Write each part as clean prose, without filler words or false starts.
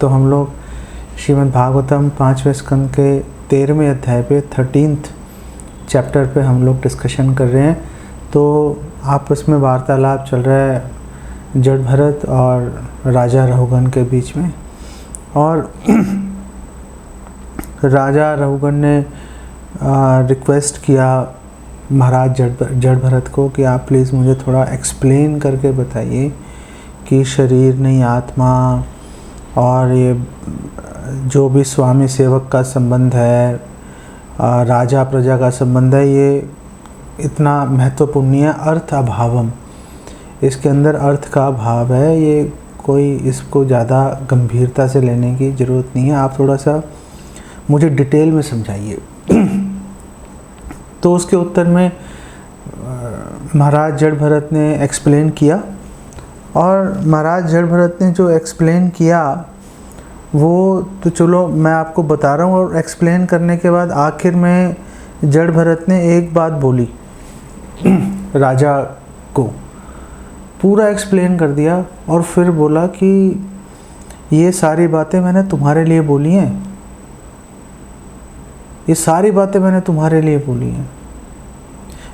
तो हम लोग श्रीमद् भागवतम 5वें स्कंद के 13वें अध्याय पे 13th चैप्टर पे हम लोग डिस्कशन कर रहे हैं। तो आपस में वार्तालाप चल रहा है जड़ भरत और राजा रहुगन के बीच में। और राजा रहुगन ने रिक्वेस्ट किया महाराज जड़ भरत को कि आप प्लीज़ मुझे थोड़ा एक्सप्लेन करके बताइए कि शरीर नहीं आत्मा और ये जो भी स्वामी सेवक का संबंध है, राजा प्रजा का संबंध है, ये इतना महत्वपूर्ण नहीं है। अर्थ अभावम, इसके अंदर अर्थ का अभाव है, ये कोई इसको ज़्यादा गंभीरता से लेने की ज़रूरत नहीं है, आप थोड़ा सा मुझे डिटेल में समझाइए। तो उसके उत्तर में महाराज जड़ भरत ने एक्सप्लेन किया। और महाराज जड़ भरत ने जो एक्सप्लेन किया वो तो चलो मैं आपको बता रहा हूँ। और एक्सप्लेन करने के बाद आखिर में जड़ भरत ने एक बात बोली राजा को, पूरा एक्सप्लेन कर दिया और फिर बोला कि ये सारी बातें मैंने तुम्हारे लिए बोली हैं, ये सारी बातें मैंने तुम्हारे लिए बोली हैं।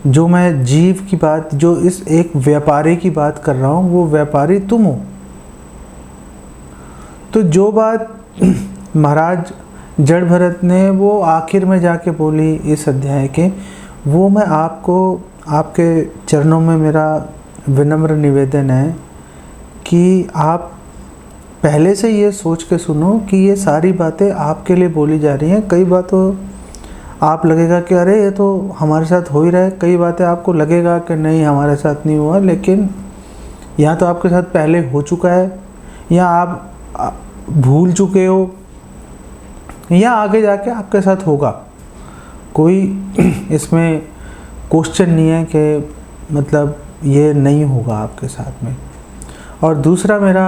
जो मैं जीव की बात, जो इस एक व्यापारी की बात कर रहा हूँ, वो व्यापारी तुम हो। तो जो बात महाराज जड़ भरत ने वो आखिर में जाके बोली इस अध्याय के, वो मैं आपको, आपके चरणों में मेरा विनम्र निवेदन है कि आप पहले से ये सोच के सुनो कि ये सारी बातें आपके लिए बोली जा रही हैं। कई बातों आप लगेगा कि अरे ये तो हमारे साथ हो ही रहा है, कई बातें आपको लगेगा कि नहीं हमारे साथ नहीं हुआ, लेकिन या तो आपके साथ पहले हो चुका है, या आप भूल चुके हो, या आगे जाके आपके साथ होगा। कोई इसमें क्वेश्चन नहीं है कि मतलब ये नहीं होगा आपके साथ में। और दूसरा मेरा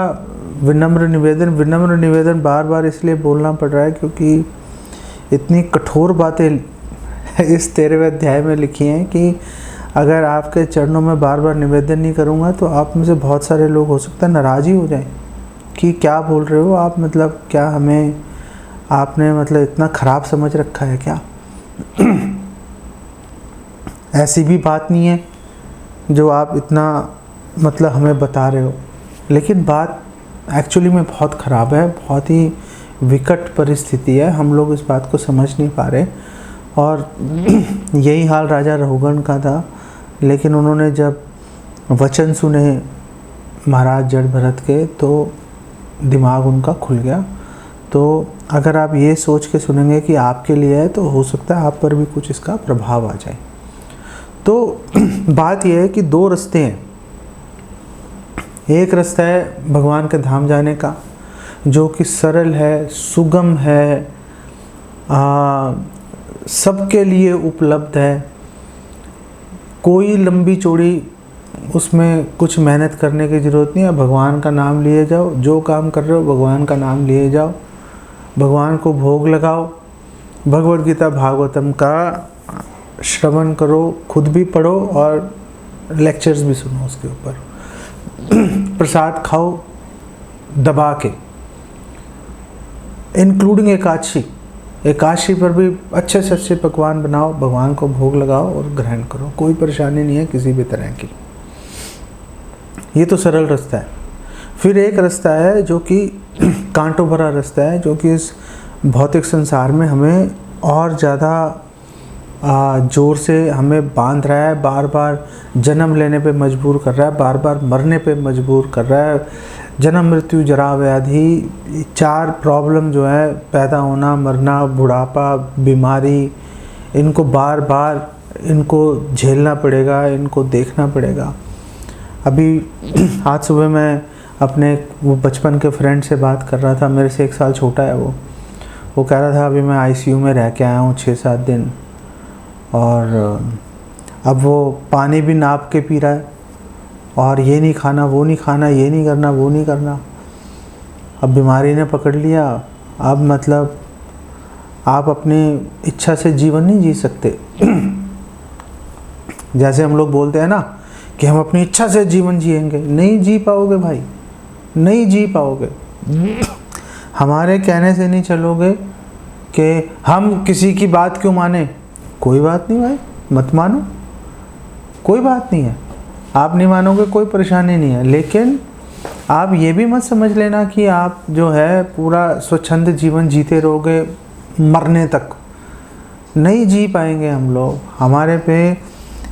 विनम्र निवेदन बार बार इसलिए बोलना पड़ रहा है क्योंकि इतनी कठोर बातें इस 13वें अध्याय में लिखी हैं कि अगर आपके चरणों में बार बार निवेदन नहीं करूँगा तो आप में से बहुत सारे लोग हो सकता है नाराज़ ही हो जाएं कि क्या बोल रहे हो आप, मतलब क्या हमें आपने मतलब इतना ख़राब समझ रखा है क्या। ऐसी भी बात नहीं है जो आप इतना मतलब हमें बता रहे हो, लेकिन बात एक्चुअली में बहुत ख़राब है, बहुत ही विकट परिस्थिति है, हम लोग इस बात को समझ नहीं पा रहे। और यही हाल राजा रहुगन का था, लेकिन उन्होंने जब वचन सुने महाराज जड़ भरत के तो दिमाग उनका खुल गया। तो अगर आप ये सोच के सुनेंगे कि आपके लिए है तो हो सकता है आप पर भी कुछ इसका प्रभाव आ जाए। तो बात यह है कि दो रास्ते हैं। एक रास्ता है भगवान के धाम जाने का, जो कि सरल है, सुगम है, सबके लिए उपलब्ध है, कोई लंबी चौड़ी उसमें कुछ मेहनत करने की ज़रूरत नहीं है। भगवान का नाम लिए जाओ, जो काम कर रहे हो भगवान का नाम लिए जाओ, भगवान को भोग लगाओ, भगवद गीता भागवतम का श्रवण करो, खुद भी पढ़ो और लेक्चर्स भी सुनो उसके ऊपर, प्रसाद खाओ दबा के, इंक्लूडिंग एकादशी पर भी अच्छे से अच्छे पकवान बनाओ, भगवान को भोग लगाओ और ग्रहण करो, कोई परेशानी नहीं है किसी भी तरह की। ये तो सरल रास्ता है। फिर एक रास्ता है जो कि कांटों भरा रास्ता है, जो कि इस भौतिक संसार में हमें और ज़्यादा ज़ोर से हमें बांध रहा है, बार बार जन्म लेने पे मजबूर कर रहा है, बार बार मरने पे मजबूर कर रहा है। जन्म मृत्यु जरा व्याधि, 4 प्रॉब्लम जो है, पैदा होना, मरना, बुढ़ापा, बीमारी, इनको बार बार इनको झेलना पड़ेगा, इनको देखना पड़ेगा। अभी आज सुबह मैं अपने वो बचपन के फ्रेंड से बात कर रहा था, मेरे से 1 साल छोटा है वो कह रहा था अभी मैं आईसीयू में रह के आया हूँ 6-7 दिन, और अब वो पानी भी नाप के पी रहा है, और ये नहीं खाना, वो नहीं खाना, ये नहीं करना, वो नहीं करना। अब बीमारी ने पकड़ लिया, अब मतलब आप अपनी इच्छा से जीवन नहीं जी सकते। जैसे हम लोग बोलते हैं ना कि हम अपनी इच्छा से जीवन जिएंगे, नहीं जी पाओगे भाई, नहीं जी पाओगे। हमारे कहने से नहीं चलोगे कि हम किसी की बात क्यों माने, कोई बात नहीं भाई, मत मानो, कोई बात नहीं है। आप नहीं मानोगे कोई परेशानी नहीं है, लेकिन आप ये भी मत समझ लेना कि आप जो है पूरा स्वच्छंद जीवन जीते रहोगे मरने तक। नहीं जी पाएंगे हम लोग। हमारे पे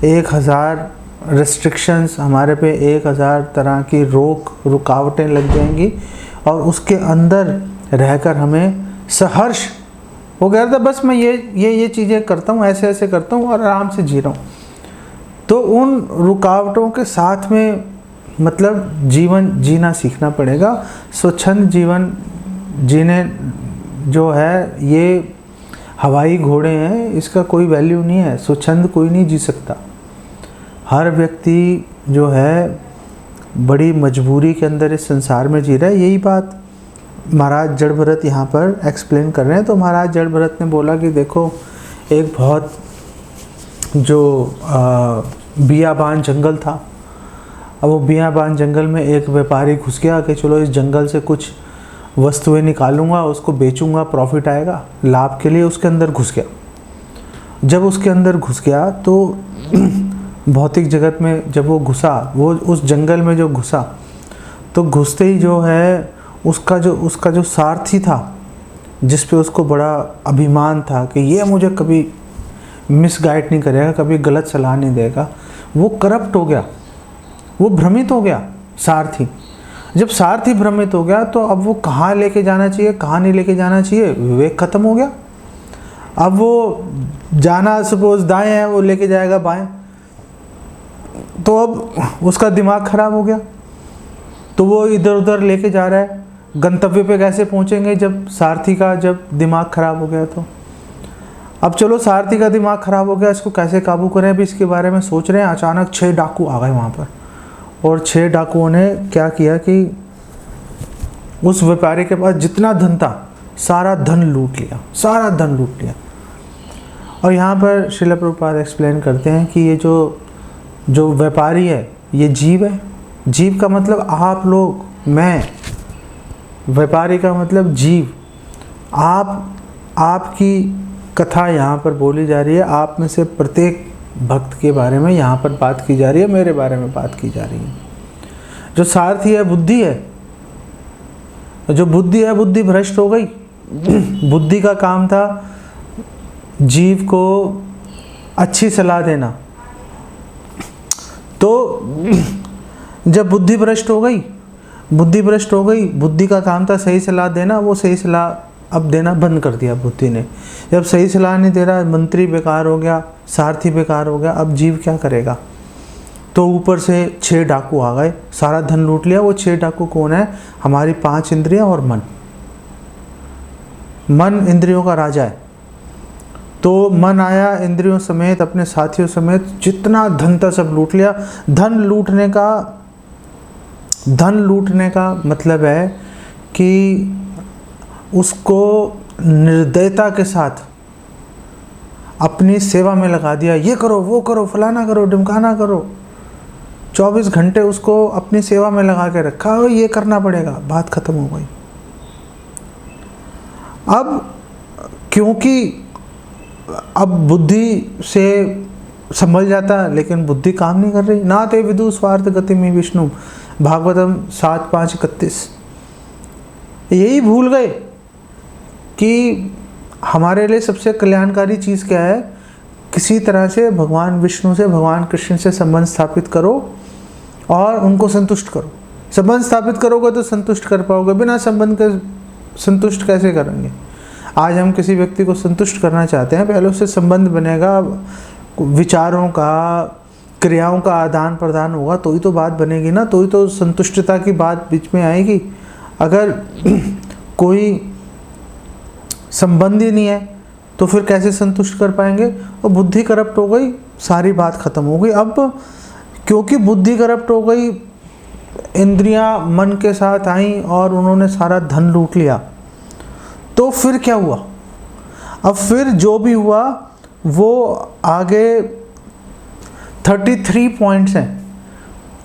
1000 रेस्ट्रिक्शंस, हमारे पे 1000 तरह की रुकावटें लग जाएंगी, और उसके अंदर रहकर हमें सहर्ष वो कह रहा था बस मैं ये चीज़ें करता हूँ, ऐसे ऐसे करता हूँ और आराम से जी रहा हूँ। तो उन रुकावटों के साथ में मतलब जीवन जीना सीखना पड़ेगा। स्वच्छंद जीवन जीने जो है ये हवाई घोड़े हैं, इसका कोई वैल्यू नहीं है। स्वच्छंद कोई नहीं जी सकता। हर व्यक्ति जो है बड़ी मजबूरी के अंदर इस संसार में जी रहा है। यही बात महाराज जड़ भरत यहाँ पर एक्सप्लेन कर रहे हैं। तो महाराज जड़ भरत ने बोला कि देखो, एक बहुत जो बियाबान जंगल था, अब वो बियाबान जंगल में एक व्यापारी घुस गया कि चलो इस जंगल से कुछ वस्तुएं निकालूंगा, उसको बेचूंगा, प्रॉफिट आएगा, लाभ के लिए उसके अंदर घुस गया। जब उसके अंदर घुस गया तो भौतिक जगत में जब वो घुसा, वो उस जंगल में जो घुसा, तो घुसते ही जो है उसका जो सारथी था, जिस पे उसको बड़ा अभिमान था कि ये मुझे कभी मिसगाइड नहीं करेगा, कभी गलत सलाह नहीं देगा, वो करप्ट हो गया, वो भ्रमित हो गया सारथी। जब सारथी भ्रमित हो गया तो अब वो कहाँ लेके जाना चाहिए, कहाँ नहीं लेके जाना चाहिए, विवेक खत्म हो गया। अब वो जाना सपोज दाएं है, वो लेके जाएगा बाएं, तो अब उसका दिमाग खराब हो गया, तो वो इधर उधर लेके जा रहा है। गंतव्य पे कैसे पहुंचेंगे जब सारथी का जब दिमाग खराब हो गया? तो अब चलो सारथी का दिमाग खराब हो गया, इसको कैसे काबू करें, अभी इसके बारे में सोच रहे हैं। अचानक 6 डाकू आ गए वहाँ पर, और 6 डाकुओं ने क्या किया कि उस व्यापारी के पास जितना धन था सारा धन लूट लिया, सारा धन लूट लिया। और यहाँ पर श्रील प्रभुपाद एक्सप्लेन करते हैं कि ये जो व्यापारी है ये जीव है। जीव का मतलब आप लोग, मैं, व्यापारी का मतलब जीव। आपकी कथा यहाँ पर बोली जा रही है, आप में से प्रत्येक भक्त के बारे में यहाँ पर बात की जा रही है, मेरे बारे में बात की जा रही है। जो सारथी है बुद्धि है, जो बुद्धि है, बुद्धि भ्रष्ट हो गई। बुद्धि का काम था जीव को अच्छी सलाह देना, तो जब बुद्धि भ्रष्ट हो गई, बुद्धि का काम था सही सलाह देना, वो सही सलाह अब देना बंद कर दिया बुद्धि ने। जब सही सलाह नहीं दे रहा, मंत्री बेकार हो गया, सारथी बेकार हो गया, अब जीव क्या करेगा? तो ऊपर से 6 डाकू आ गए, सारा धन लूट लिया। वो 6 डाकू कौन है? हमारी 5 इंद्रियां और मन। मन इंद्रियों का राजा है। तो मन आया इंद्रियों समेत, अपने साथियों समेत, जितना धन था सब लूट लिया। धन लूटने का मतलब है कि उसको निर्दयता के साथ अपनी सेवा में लगा दिया। ये करो, वो करो, फलाना करो, ढिमकाना करो। 24 घंटे उसको अपनी सेवा में लगा के रखा, और ये करना पड़ेगा, बात खत्म हो गई। अब क्योंकि अब बुद्धि से संभल जाता, लेकिन बुद्धि काम नहीं कर रही। ना ते विदु स्वार्थ गति में विष्णु, भागवतम 7:5-31। यही भूल गए कि हमारे लिए सबसे कल्याणकारी चीज़ क्या है? किसी तरह से भगवान विष्णु से, भगवान कृष्ण से संबंध स्थापित करो और उनको संतुष्ट करो। संबंध स्थापित करोगे तो संतुष्ट कर पाओगे, बिना संबंध के संतुष्ट कैसे करेंगे? आज हम किसी व्यक्ति को संतुष्ट करना चाहते हैं, पहले उससे संबंध बनेगा, विचारों का, क्रियाओं का आदान प्रदान होगा, तो ही तो बात बनेगी ना, तो ही तो संतुष्टता की बात बीच में आएगी। अगर कोई संबंध ही नहीं है तो फिर कैसे संतुष्ट कर पाएंगे? और बुद्धि करप्ट हो गई, सारी बात खत्म हो गई। अब क्योंकि बुद्धि करप्ट हो गई, इंद्रियां मन के साथ आई और उन्होंने सारा धन लूट लिया, तो फिर क्या हुआ? अब फिर जो भी हुआ वो आगे 33 पॉइंट्स हैं,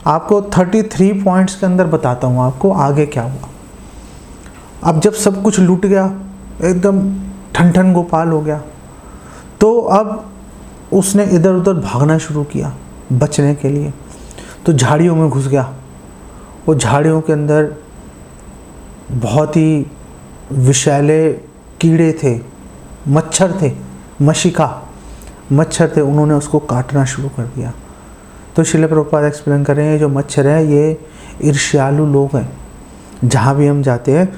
आपको 33 पॉइंट्स के अंदर बताता हूँ आपको आगे क्या हुआ। अब जब सब कुछ लूट गया, एकदम ठन ठन गोपाल हो गया, तो अब उसने इधर उधर भागना शुरू किया बचने के लिए। तो झाड़ियों में घुस गया। वो झाड़ियों के अंदर बहुत ही विषैले कीड़े थे, मच्छर थे, मशिका मच्छर थे, उन्होंने उसको काटना शुरू कर दिया। तो श्रील प्रभुपाद एक्सप्लेन कर रहे हैं, जो मच्छर है ये ईर्ष्यालु लोग हैं। जहाँ भी हम जाते हैं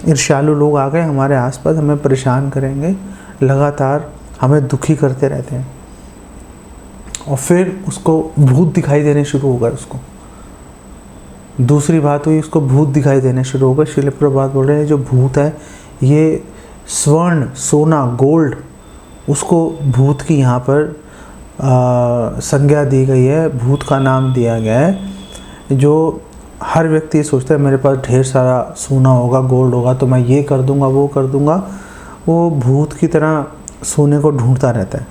ईर्ष्यालु लोग आ गए हमारे आसपास, हमें परेशान करेंगे, लगातार हमें दुखी करते रहते हैं। और फिर उसको भूत दिखाई देने शुरू हो गए उसको। दूसरी बात हुई, उसको भूत दिखाई देने शुरू हो गए। श्रील प्रभुपाद बोल रहे हैं जो भूत है ये स्वर्ण, सोना, गोल्ड, उसको भूत की यहाँ पर संज्ञा दी गई है, भूत का नाम दिया गया है। जो हर व्यक्ति सोचता है मेरे पास ढेर सारा सोना होगा, गोल्ड होगा, तो मैं ये कर दूंगा, वो कर दूंगा, वो भूत की तरह सोने को ढूंढता रहता है।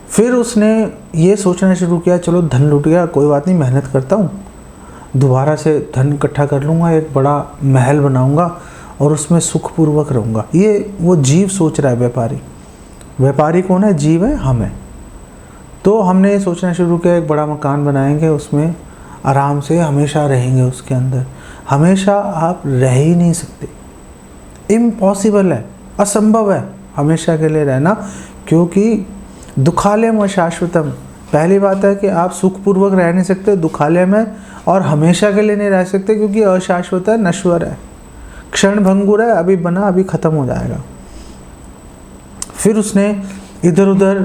फिर उसने ये सोचना शुरू किया, चलो धन लूट गया, कोई बात नहीं, मेहनत करता हूँ, दोबारा से धन इकट्ठा कर लूँगा, एक बड़ा महल बनाऊँगा और उसमें सुखपूर्वक रहूँगा। ये वो जीव सोच रहा है। व्यापारी कौन है? जीव है, हम हैं। तो हमने ये सोचना शुरू किया एक बड़ा मकान बनाएंगे, उसमें आराम से हमेशा रहेंगे उसके अंदर। हमेशा आप रह ही नहीं सकते, इम्पॉसिबल है, असंभव है हमेशा के लिए रहना, क्योंकि दुखालयम अशाश्वतम। पहली बात है कि आप सुखपूर्वक रह नहीं सकते दुखालय में, और हमेशा के लिए नहीं रह सकते क्योंकि अशाश्वत है, नश्वर है, क्षण भंगुर है, अभी बना अभी ख़त्म हो जाएगा। फिर उसने इधर उधर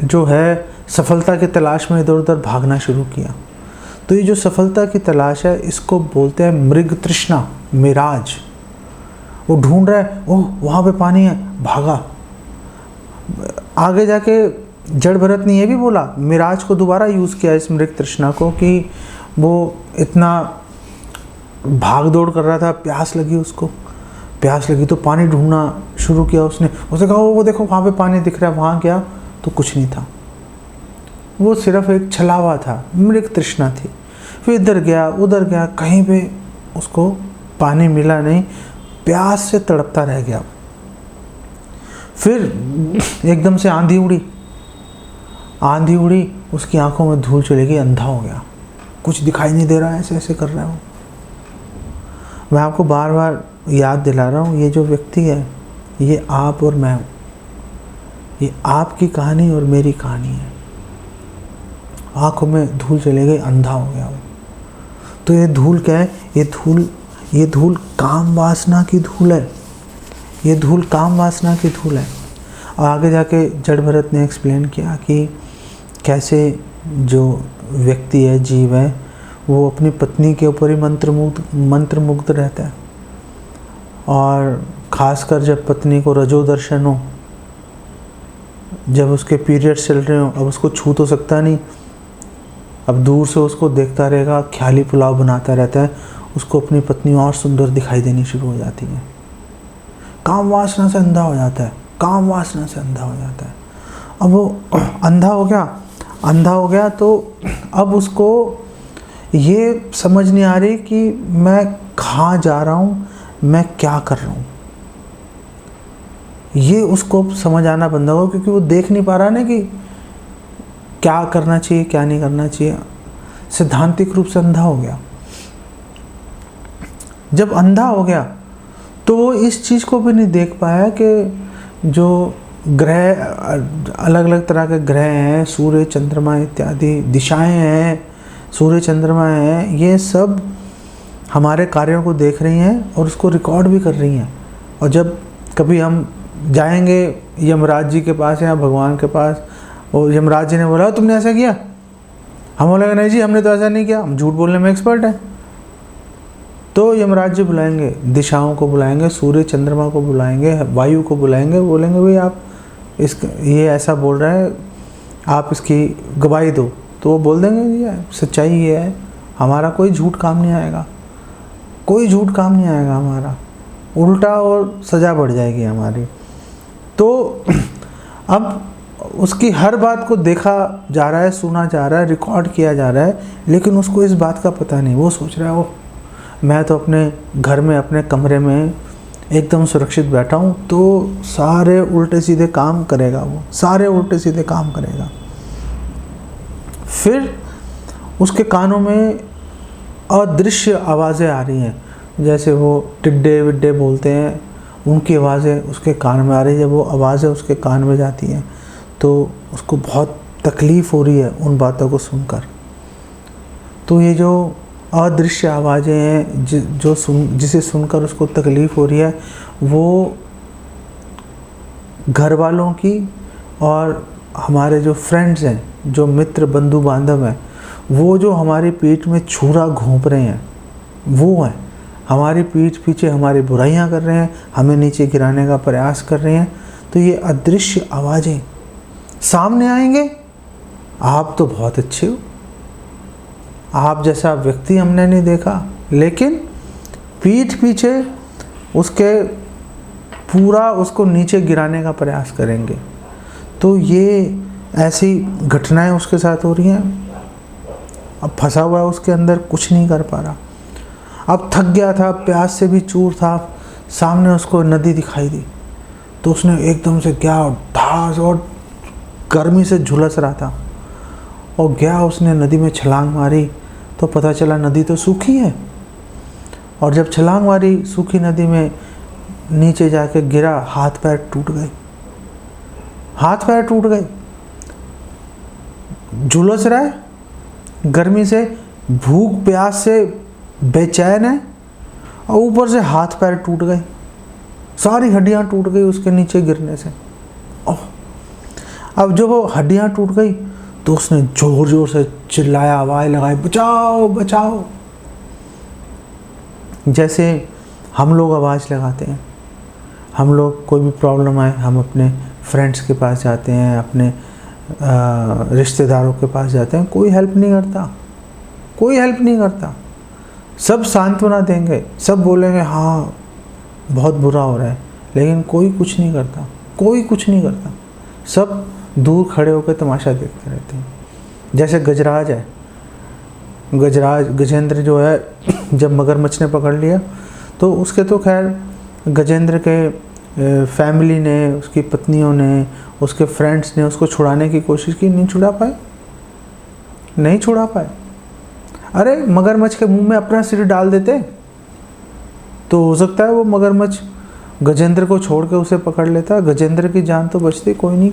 जो है सफलता की तलाश में इधर उधर भागना शुरू किया। तो ये जो सफलता की तलाश है इसको बोलते हैं मृग तृष्णा, मिराज। वो ढूंढ रहा है, ओह वहाँ पे पानी है, भागा। आगे जाके जड़ भरत ने ये भी बोला, मिराज को दोबारा यूज़ किया इस मृग तृष्णा को, कि वो इतना भाग दौड़ कर रहा था, प्यास लगी उसको, प्यास लगी तो पानी ढूंढना शुरू किया उसने। उसे कहा वो देखो वहाँ पे पानी दिख रहा है, वहाँ गया तो कुछ नहीं था, वो सिर्फ एक छलावा था, मृग तृष्णा थी। फिर इधर गया उधर गया, कहीं पे उसको पानी मिला नहीं, प्यास से तड़पता रह गया। फिर एकदम से आंधी उड़ी, उसकी आंखों में धूल चली गई, अंधा हो गया, कुछ दिखाई नहीं दे रहा है, ऐसे ऐसे कर रहा है वो। मैं आपको बार बार याद दिला रहा हूँ, ये जो व्यक्ति है ये आप और मैं हूँ, ये आपकी कहानी और मेरी कहानी है। आंखों में धूल चली गई, अंधा हो गया वो। तो ये धूल क्या है? ये धूल काम वासना की धूल है, ये धूल काम वासना की धूल है। और आगे जाके जड़ भरत ने एक्सप्लेन किया कि कैसे जो व्यक्ति है, जीव है, वो अपनी पत्नी के ऊपर ही मंत्रमुग्ध रहता है। और ख़ासकर जब पत्नी को रजो दर्शन हो, जब उसके पीरियड्स चल रहे हो, अब उसको छू तो सकता नहीं, अब दूर से उसको देखता रहेगा, ख्याली पुलाव बनाता रहता है, उसको अपनी पत्नी और सुंदर दिखाई देनी शुरू हो जाती है। काम वासना से अंधा हो जाता है, काम वासना से अंधा हो जाता है। अब वो अंधा हो गया तो अब उसको ये समझ नहीं आ रही कि मैं कहाँ जा रहा हूँ, मैं क्या कर रहा हूँ। ये उसको समझ आना बंद होगा, क्योंकि वो देख नहीं पा रहा ना कि क्या करना चाहिए क्या नहीं करना चाहिए। सिद्धांतिक रूप से अंधा हो गया। जब अंधा हो गया तो वो इस चीज़ को भी नहीं देख पाया कि जो ग्रह, अलग अलग तरह के ग्रह हैं, सूर्य चंद्रमा इत्यादि दिशाएं हैं, सूर्य चंद्रमा हैं, ये सब हमारे कार्यों को देख रही हैं और उसको रिकॉर्ड भी कर रही हैं। और जब कभी हम जाएंगे यमराज जी के पास या भगवान के पास, और यमराज जी ने बोला तुमने ऐसा किया, हम बोलेंगे नहीं जी हमने तो ऐसा नहीं किया, हम झूठ बोलने में एक्सपर्ट हैं। तो यमराज जी बुलाएंगे, दिशाओं को बुलाएंगे, सूर्य चंद्रमा को बुलाएंगे, वायु को बुलाएंगे, बोलेंगे भाई आप ये ऐसा बोल रहा है, आप इसकी गवाही दो। तो वो बोल देंगे जी सच्चाई ये है, हमारा कोई झूठ काम नहीं आएगा, कोई झूठ काम नहीं आएगा हमारा, उल्टा और सज़ा बढ़ जाएगी हमारी। तो अब उसकी हर बात को देखा जा रहा है, सुना जा रहा है, रिकॉर्ड किया जा रहा है, लेकिन उसको इस बात का पता नहीं। वो सोच रहा है वो मैं तो अपने घर में अपने कमरे में एकदम सुरक्षित बैठा हूँ, तो सारे उल्टे सीधे काम करेगा, वो सारे उल्टे सीधे काम करेगा। फिर उसके कानों में अदृश्य आवाज़ें आ रही हैं, जैसे वो टिड्डे विड्डे बोलते हैं, उनकी आवाज़ें उसके कान में आ रही है। जब वो आवाज़ें उसके कान में जाती हैं तो उसको बहुत तकलीफ़ हो रही है उन बातों को सुनकर। तो ये जो अदृश्य आवाज़ें हैं जिसे सुनकर उसको तकलीफ़ हो रही है, वो घर वालों की और हमारे जो फ्रेंड्स हैं, जो मित्र बंधु बांधव हैं, वो जो हमारी पीठ में छुरा घोंप रहे हैं, वो हैं। हमारी पीठ पीछे हमारी बुराइयां कर रहे हैं, हमें नीचे गिराने का प्रयास कर रहे हैं। तो ये अदृश्य आवाज़ें सामने आएंगे, आप तो बहुत अच्छे हो, आप जैसा व्यक्ति हमने नहीं देखा, लेकिन पीठ पीछे उसके पूरा उसको नीचे गिराने का प्रयास करेंगे। तो ये ऐसी घटनाएं उसके साथ हो रही हैं। अब फंसा हुआ है उसके अंदर, कुछ नहीं कर पा रहा। अब थक गया था, प्यास से भी चूर था, सामने उसको नदी दिखाई दी, तो उसने एकदम से गया ढास, और गर्मी से झुलस रहा था, और गया उसने नदी में छलांग मारी, तो पता चला नदी तो सूखी है। और जब छलांग मारी सूखी नदी में, नीचे जाके गिरा, हाथ पैर टूट गए, हाथ पैर टूट गए। झुलस रहा है, गर्मी से, भूख प्यास से बेचैन है, और ऊपर से हाथ पैर टूट गए, सारी हड्डियां टूट गई उसके नीचे गिरने से। अब जब वो हड्डियां टूट गई तो उसने जोर जोर से चिल्लाया, आवाज़ लगाई, बचाओ बचाओ, जैसे हम लोग आवाज़ लगाते हैं। हम लोग कोई भी प्रॉब्लम आए, हम अपने फ्रेंड्स के पास जाते हैं, अपने रिश्तेदारों के पास जाते हैं, कोई हेल्प नहीं करता, कोई हेल्प नहीं करता। सब सांत्वना देंगे, सब बोलेंगे हाँ बहुत बुरा हो रहा है, लेकिन कोई कुछ नहीं करता, कोई कुछ नहीं करता। सब दूर खड़े होकर तमाशा देखते रहते हैं। जैसे गजराज है, गजेंद्र जो है, जब मगरमच्छ ने पकड़ लिया तो उसके तो खैर गजेंद्र के फैमिली ने, उसकी पत्नियों ने, उसके फ्रेंड्स ने उसको छुड़ाने की कोशिश की, नहीं छुड़ा पाए, नहीं छुड़ा पाए। अरे मगरमच्छ के मुंह में अपना सिर डाल देते तो हो सकता है वो मगरमच्छ गजेंद्र को छोड़ के उसे पकड़ लेता, गजेंद्र की जान तो बचती, कोई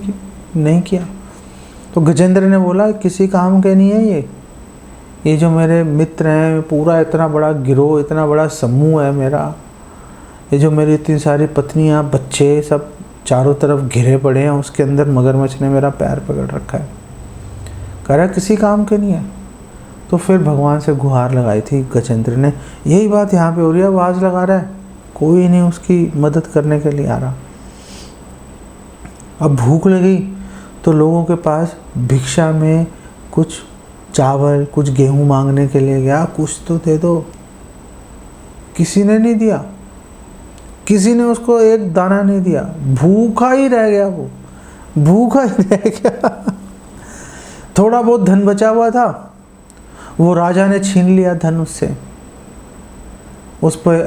नहीं किया। तो गजेंद्र ने बोला किसी काम के नहीं है ये जो मेरे मित्र हैं, पूरा इतना बड़ा गिरोह, इतना बड़ा समूह है मेरा, ये जो मेरी इतनी सारी पत्नियां, बच्चे सब चारों तरफ घिरे पड़े हैं, उसके अंदर मगरमच्छ ने मेरा पैर पकड़ रखा है, कह रहा किसी काम के नहीं है। तो फिर भगवान से गुहार लगाई थी गजेंद्र ने। यही बात यहाँ पे हो रही है, आवाज़ लगा रहा है, कोई नहीं उसकी मदद करने के लिए आ रहा। अब भूख लगी तो लोगों के पास भिक्षा में कुछ चावल, कुछ गेहूं मांगने के लिए गया, कुछ तो दे दो, किसी ने नहीं दिया, किसी ने उसको एक दाना नहीं दिया, भूखा ही रह गया, वो भूखा ही रह गया। थोड़ा बहुत धन बचा हुआ था, वो राजा ने छीन लिया धन उससे, उस पर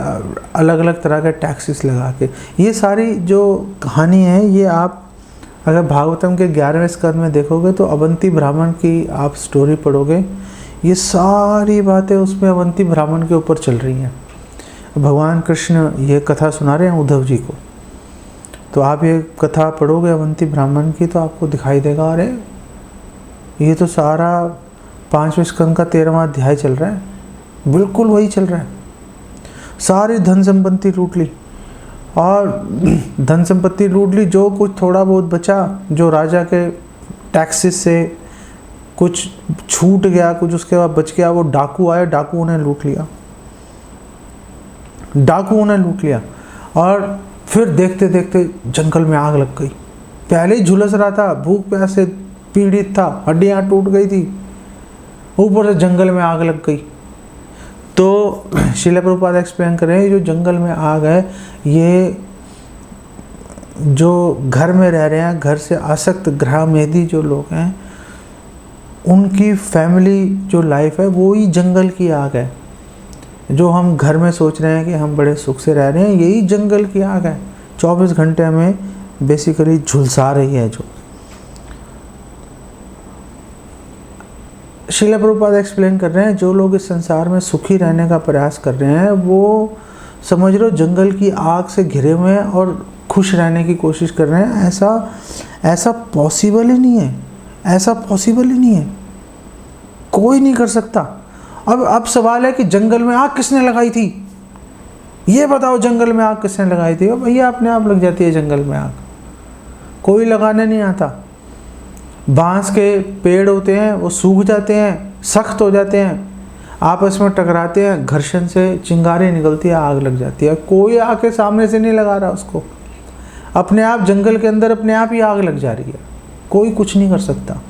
अलग अलग तरह के टैक्सेस लगा के। ये सारी जो कहानी है, ये आप अगर भागवतम के 11वें स्कंद में देखोगे तो अवंती ब्राह्मण की आप स्टोरी पढ़ोगे, ये सारी बातें उसमें अवंती ब्राह्मण के ऊपर चल रही हैं। भगवान कृष्ण ये कथा सुना रहे हैं उद्धव जी को, तो आप ये कथा पढ़ोगे अवंती ब्राह्मण की तो आपको दिखाई देगा, अरे ये तो सारा 5वें स्कंद का 13वां अध्याय चल रहा है, बिल्कुल वही चल रहा है। सारी धन संपत्ति लूट ली, और धन संपत्ति लूट ली, जो कुछ थोड़ा बहुत बचा, जो राजा के टैक्सेस से कुछ छूट गया, कुछ उसके बाद बच गया, वो डाकू आए, डाकुओं ने लूट लिया, डाकुओं ने लूट लिया। और फिर देखते देखते जंगल में आग लग गई। पहले ही झुलस रहा था, भूख प्यास से पीड़ित था, हड्डियां टूट गई थी, ऊपर से जंगल में आग लग गई। तो श्रील प्रभुपाद एक्सप्लेन कर रहे हैं, जो जंगल में आग है, ये जो घर में रह रहे हैं, घर से आसक्त ग्रहमेधी जो लोग हैं, उनकी फैमिली जो लाइफ है वो ही जंगल की आग है। जो हम घर में सोच रहे हैं कि हम बड़े सुख से रह रहे हैं, यही जंगल की आग है। 24 घंटे हमें बेसिकली झुलसा रही है। जो श्रील प्रभुपाद एक्सप्लेन कर रहे हैं, जो लोग इस संसार में सुखी रहने का प्रयास कर रहे हैं वो समझ लो जंगल की आग से घिरे हुए हैं और खुश रहने की कोशिश कर रहे हैं। ऐसा पॉसिबल ही नहीं है, ऐसा पॉसिबल ही नहीं है, कोई नहीं कर सकता। अब सवाल है कि जंगल में आग किसने लगाई थी, ये बताओ, जंगल में आग किसने लगाई थी? भैया अपने आप लग जाती है जंगल में आग, कोई लगाने नहीं आता। बांस के पेड़ होते हैं वो सूख जाते हैं, सख्त हो जाते हैं, आपस में टकराते हैं, घर्षण से चिंगारी निकलती है, आग लग जाती है। कोई आके सामने से नहीं लगा रहा उसको, अपने आप जंगल के अंदर अपने आप ही आग लग जा रही है, कोई कुछ नहीं कर सकता।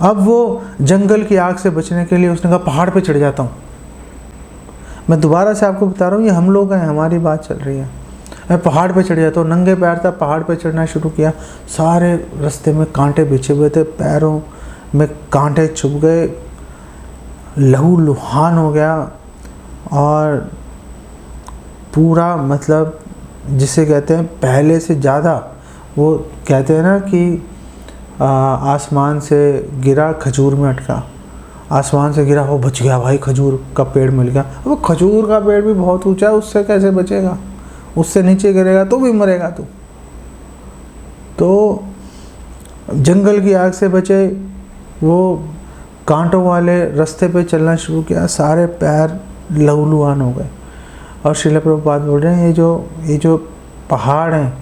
अब वो जंगल की आग से बचने के लिए उसने कहा पहाड़ पे चढ़ जाता हूँ। मैं दोबारा से आपको बता रहा हूँ, ये हम लोग हैं, हमारी बात चल रही है। मैं पहाड़ पे चढ़ जाता हूँ, नंगे पैर था, पहाड़ पे चढ़ना शुरू किया। सारे रास्ते में कांटे बिछे हुए थे, पैरों में कांटे चुभ गए, लहू लुहान हो गया और पूरा मतलब जिसे कहते हैं पहले से ज़्यादा, वो कहते हैं ना कि आसमान से गिरा खजूर में अटका, आसमान से गिरा, वो बच गया भाई, खजूर का पेड़ मिल गया। अब खजूर का पेड़ भी बहुत ऊंचा है, उससे कैसे बचेगा, उससे नीचे गिरेगा तो भी मरेगा तू। तो जंगल की आग से बचे, वो कांटों वाले रास्ते पे चलना शुरू किया, सारे पैर लहूलुहान हो गए। और श्रील प्रभुपाद बोल रहे हैं ये जो पहाड़ हैं,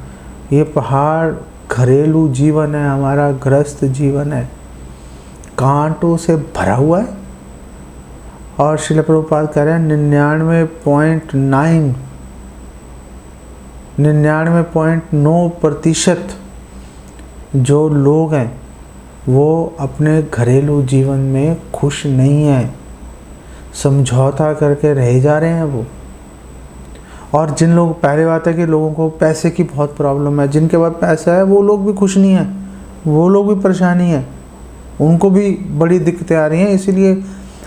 ये पहाड़ घरेलू जीवन है, हमारा गृहस्थ जीवन है, कांटों से भरा हुआ है। और श्रील प्रभुपाद कह रहे हैं 99.9% जो लोग हैं वो अपने घरेलू जीवन में खुश नहीं हैं, समझौता करके रह जा रहे हैं वो। और जिन लोग, पहले बात है कि लोगों को पैसे की बहुत प्रॉब्लम है, जिनके पास पैसा है वो लोग भी खुश नहीं हैं, वो लोग भी परेशानी है, उनको भी बड़ी दिक्कतें आ रही हैं। इसीलिए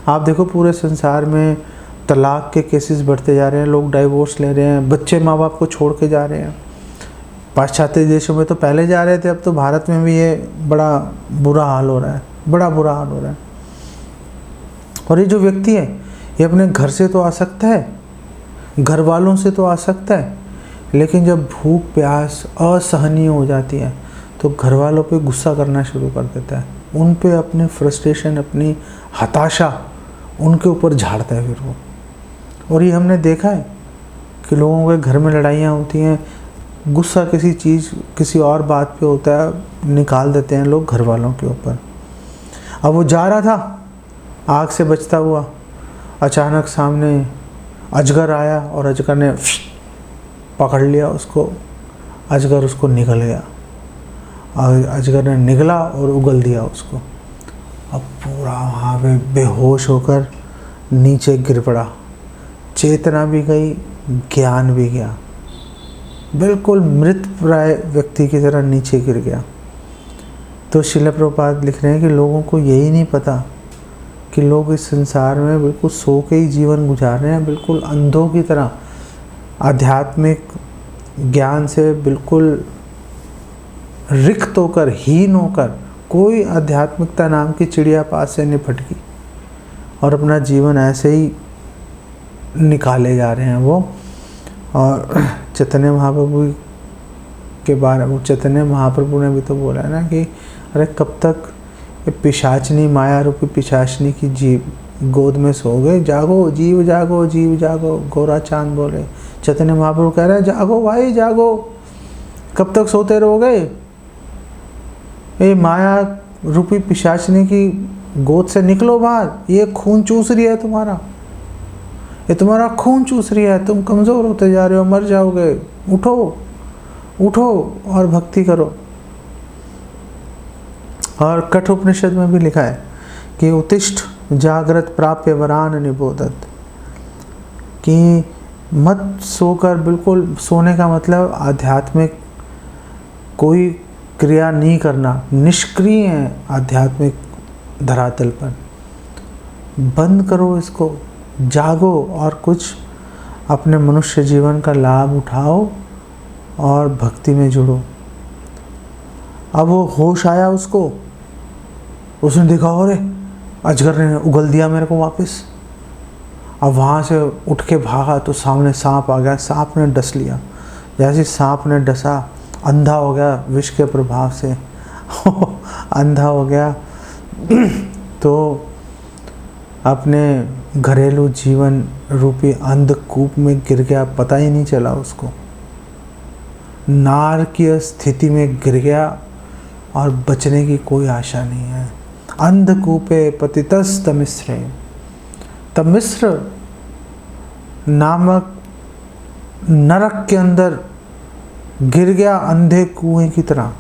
आप देखो पूरे संसार में तलाक के केसेस बढ़ते जा रहे हैं, लोग डाइवोर्स ले रहे हैं, बच्चे माँ बाप को छोड़ के जा रहे हैं। पाश्चात्य देशों में तो पहले जा रहे थे, अब तो भारत में भी ये बड़ा बुरा हाल हो रहा है, बड़ा बुरा हाल हो रहा है। और ये जो व्यक्ति है ये अपने घर से तो आ सकता है, घर वालों से तो आ सकता है, लेकिन जब भूख प्यास असहनीय हो जाती है तो घर वालों पे गुस्सा करना शुरू कर देता है, उन पे अपनी फ्रस्ट्रेशन, अपनी हताशा उनके ऊपर झाड़ता है फिर वो। और ये हमने देखा है कि लोगों के घर में लड़ाइयाँ होती हैं, गुस्सा किसी चीज़, किसी और बात पे होता है, निकाल देते हैं लोग घर वालों के ऊपर। अब वो जा रहा था आग से बचता हुआ, अचानक सामने अजगर आया और अजगर ने पकड़ लिया उसको, अजगर उसको निगल गया, अजगर ने निगला और उगल दिया उसको। अब पूरा वहाँ पे बेहोश होकर नीचे गिर पड़ा, चेतना भी गई, ज्ञान भी गया, बिल्कुल मृत प्राय व्यक्ति की तरह नीचे गिर गया। तो श्रील प्रभुपाद लिख रहे हैं कि लोगों को यही नहीं पता कि लोग इस संसार में बिल्कुल सो के ही जीवन गुजार रहे हैं, बिल्कुल अंधों की तरह, आध्यात्मिक ज्ञान से बिल्कुल रिक्त होकर, हीन होकर, कोई आध्यात्मिकता नाम की चिड़िया पास से नहीं फटकी और अपना जीवन ऐसे ही निकाले जा रहे हैं वो। और चैतन्य महाप्रभु के बारे में, चैतन्य महाप्रभु ने भी तो बोला है ना कि अरे कब तक ये पिशाचनी, माया रूपी पिशाचनी की जीव गोद में सो गए, जागो जीव जागो, जीव जागो, गोरा चांद बोले। चैतन्य महाप्रभु कह रहे हैं जागो भाई जागो, कब तक सोते रहोगे, ये माया रूपी पिशाचनी की गोद से निकलो बाहर, ये खून चूस रही है तुम्हारा, ये तुम्हारा खून चूस रही है, तुम कमज़ोर होते जा रहे हो, मर जाओगे, उठो उठो और भक्ति करो। और कठोपनिषद में भी लिखा है कि उत्तिष्ठ जागृत प्राप्य वरान निबोधत, कि मत सोकर, बिल्कुल सोने का मतलब आध्यात्मिक कोई क्रिया नहीं करना, निष्क्रिय है आध्यात्मिक धरातल पर, बंद करो इसको, जागो और कुछ अपने मनुष्य जीवन का लाभ उठाओ और भक्ति में जुड़ो। अब वो होश आया उसको, उसने देखा अरे अजगर ने उगल दिया मेरे को वापस। अब वहाँ से उठ के भागा तो सामने सांप आ गया, सांप ने डस लिया। जैसे सांप ने डसा, अंधा हो गया विष के प्रभाव से अंधा हो गया तो अपने घरेलू जीवन रूपी अंधकूप में गिर गया, पता ही नहीं चला उसको। नारकीय स्थिति में गिर गया और बचने की कोई आशा नहीं है। अंधकूपे पतितस तमिस्रे, तमिस्र नामक नरक के अंदर गिर गया अंधे कुएं की तरह।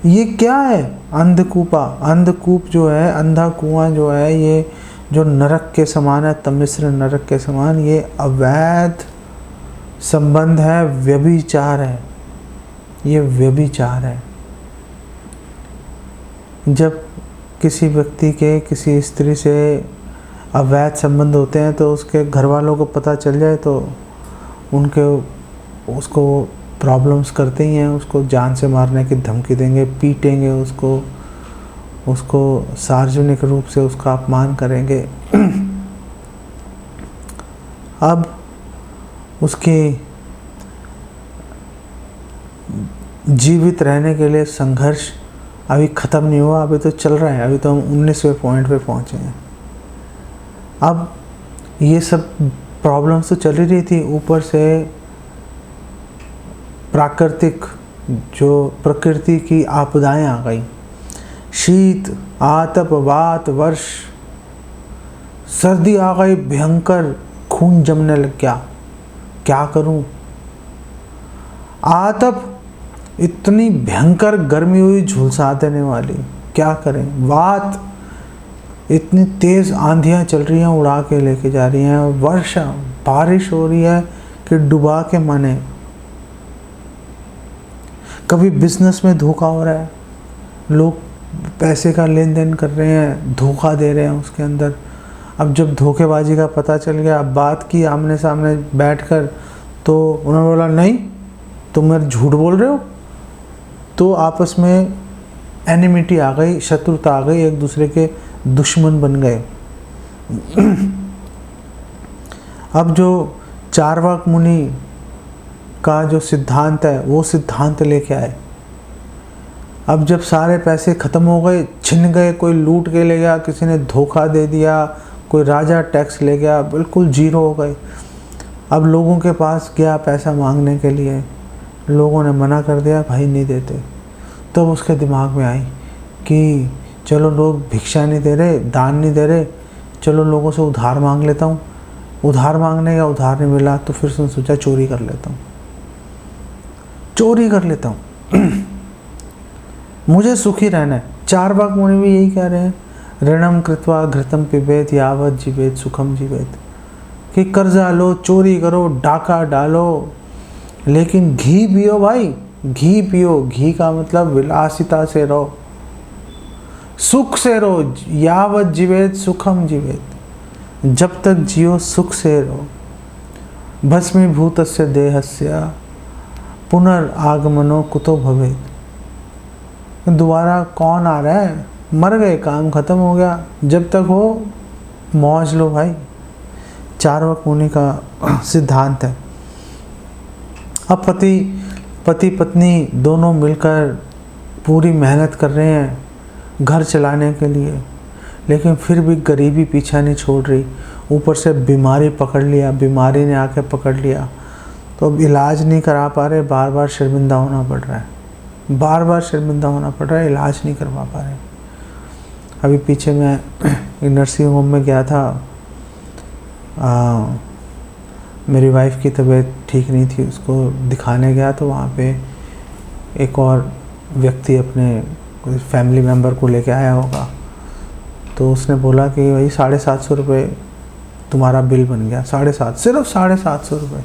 ये क्या है? अंधकूपा, अंधकूप जो है, अंधा कुआं जो है, ये जो नरक के समान है, तमिस्र नरक के समान, ये अवैध संबंध है, व्यभिचार है, ये व्यभिचार है। जब किसी व्यक्ति के किसी स्त्री से अवैध संबंध होते हैं तो उसके घर वालों को पता चल जाए तो उसको प्रॉब्लम्स करते ही हैं, उसको जान से मारने की धमकी देंगे, पीटेंगे उसको सार्वजनिक रूप से उसका अपमान करेंगे। अब उसकी जीवित रहने के लिए संघर्ष अभी ख़त्म नहीं हुआ, अभी तो चल रहा है। अभी तो हम 19वें पॉइंट पे पहुँचे हैं। अब ये सब प्रॉब्लम्स तो चल ही रही थी, ऊपर से प्राकृतिक जो प्रकृति की आपदाएं आ गई, शीत, आतप, वात, वर्ष, सर्दी आ गई भयंकर, खून जमने लग गया। क्या करूं? आतप, इतनी भयंकर गर्मी हुई झुलसा देने वाली, क्या करें? वात, इतनी तेज़ आंधियां चल रही हैं, उड़ा के लेके जा रही हैं। वर्षा, बारिश हो रही है कि डुबा के माने। कभी बिजनेस में धोखा हो रहा है, लोग पैसे का लेन देन कर रहे हैं, धोखा दे रहे हैं उसके अंदर। अब जब धोखेबाजी का पता चल गया, अब बात की आमने सामने बैठकर, तो उन्होंने बोला नहीं तुम मेरे झूठ बोल रहे हो, तो आपस में एनिमिटी आ गई, शत्रुता आ गई, एक दूसरे के दुश्मन बन गए। अब जो चार्वाक मुनि का जो सिद्धांत है वो सिद्धांत लेके आए। अब जब सारे पैसे ख़त्म हो गए, छिन गए, कोई लूट के ले गया, किसी ने धोखा दे दिया, कोई राजा टैक्स ले गया, बिल्कुल जीरो हो गए। अब लोगों के पास गया पैसा मांगने के लिए, लोगों ने मना कर दिया, भाई नहीं देते। तब उसके दिमाग में आई कि चलो लोग भिक्षा नहीं दे रहे, दान नहीं दे रहे, चलो लोगों से उधार मांग लेता हूँ। उधार मांगने का उधार नहीं मिला तो फिर उसने सोचा चोरी कर लेता हूँ, चोरी कर लेता हूँ, मुझे सुखी रहना है। चार्वाक मुनि भी यही कह रहे हैं, ऋणम कृत्वा घृतम पिबेत यावत जीवेत सुखम जीवेत, कि कर्जा लो, चोरी करो, डाका डालो, लेकिन घी पियो भाई, घी पियो। घी का मतलब विलासिता से रहो, सुख से रहो। यावत जीवेत सुखम जीवेत, जब तक जियो सुख से रहो। भस्मीभूतस्य देहस्य पुनर्आगमनो कुतो भवेत्, दोबारा कौन आ रहा है? मर गए, काम खत्म हो गया, जब तक हो मौज लो भाई। चार्वाक मुनि का सिद्धांत है। अब पति पत्नी दोनों मिलकर पूरी मेहनत कर रहे हैं घर चलाने के लिए, लेकिन फिर भी गरीबी पीछा नहीं छोड़ रही। ऊपर से बीमारी पकड़ लिया, बीमारी ने आके पकड़ लिया, तो अब इलाज नहीं करा पा रहे, बार बार शर्मिंदा होना पड़ रहा है, बार बार शर्मिंदा होना पड़ रहा है, इलाज नहीं करवा पा रहे। अभी पीछे मैं एक नर्सिंग होम में गया था, मेरी वाइफ की तबीयत ठीक नहीं थी, उसको दिखाने गया, तो वहाँ पे एक और व्यक्ति अपने फैमिली मेम्बर को लेके आया होगा, तो उसने बोला कि भाई 750 रुपये तुम्हारा बिल बन गया। 750, सिर्फ 750 रुपये,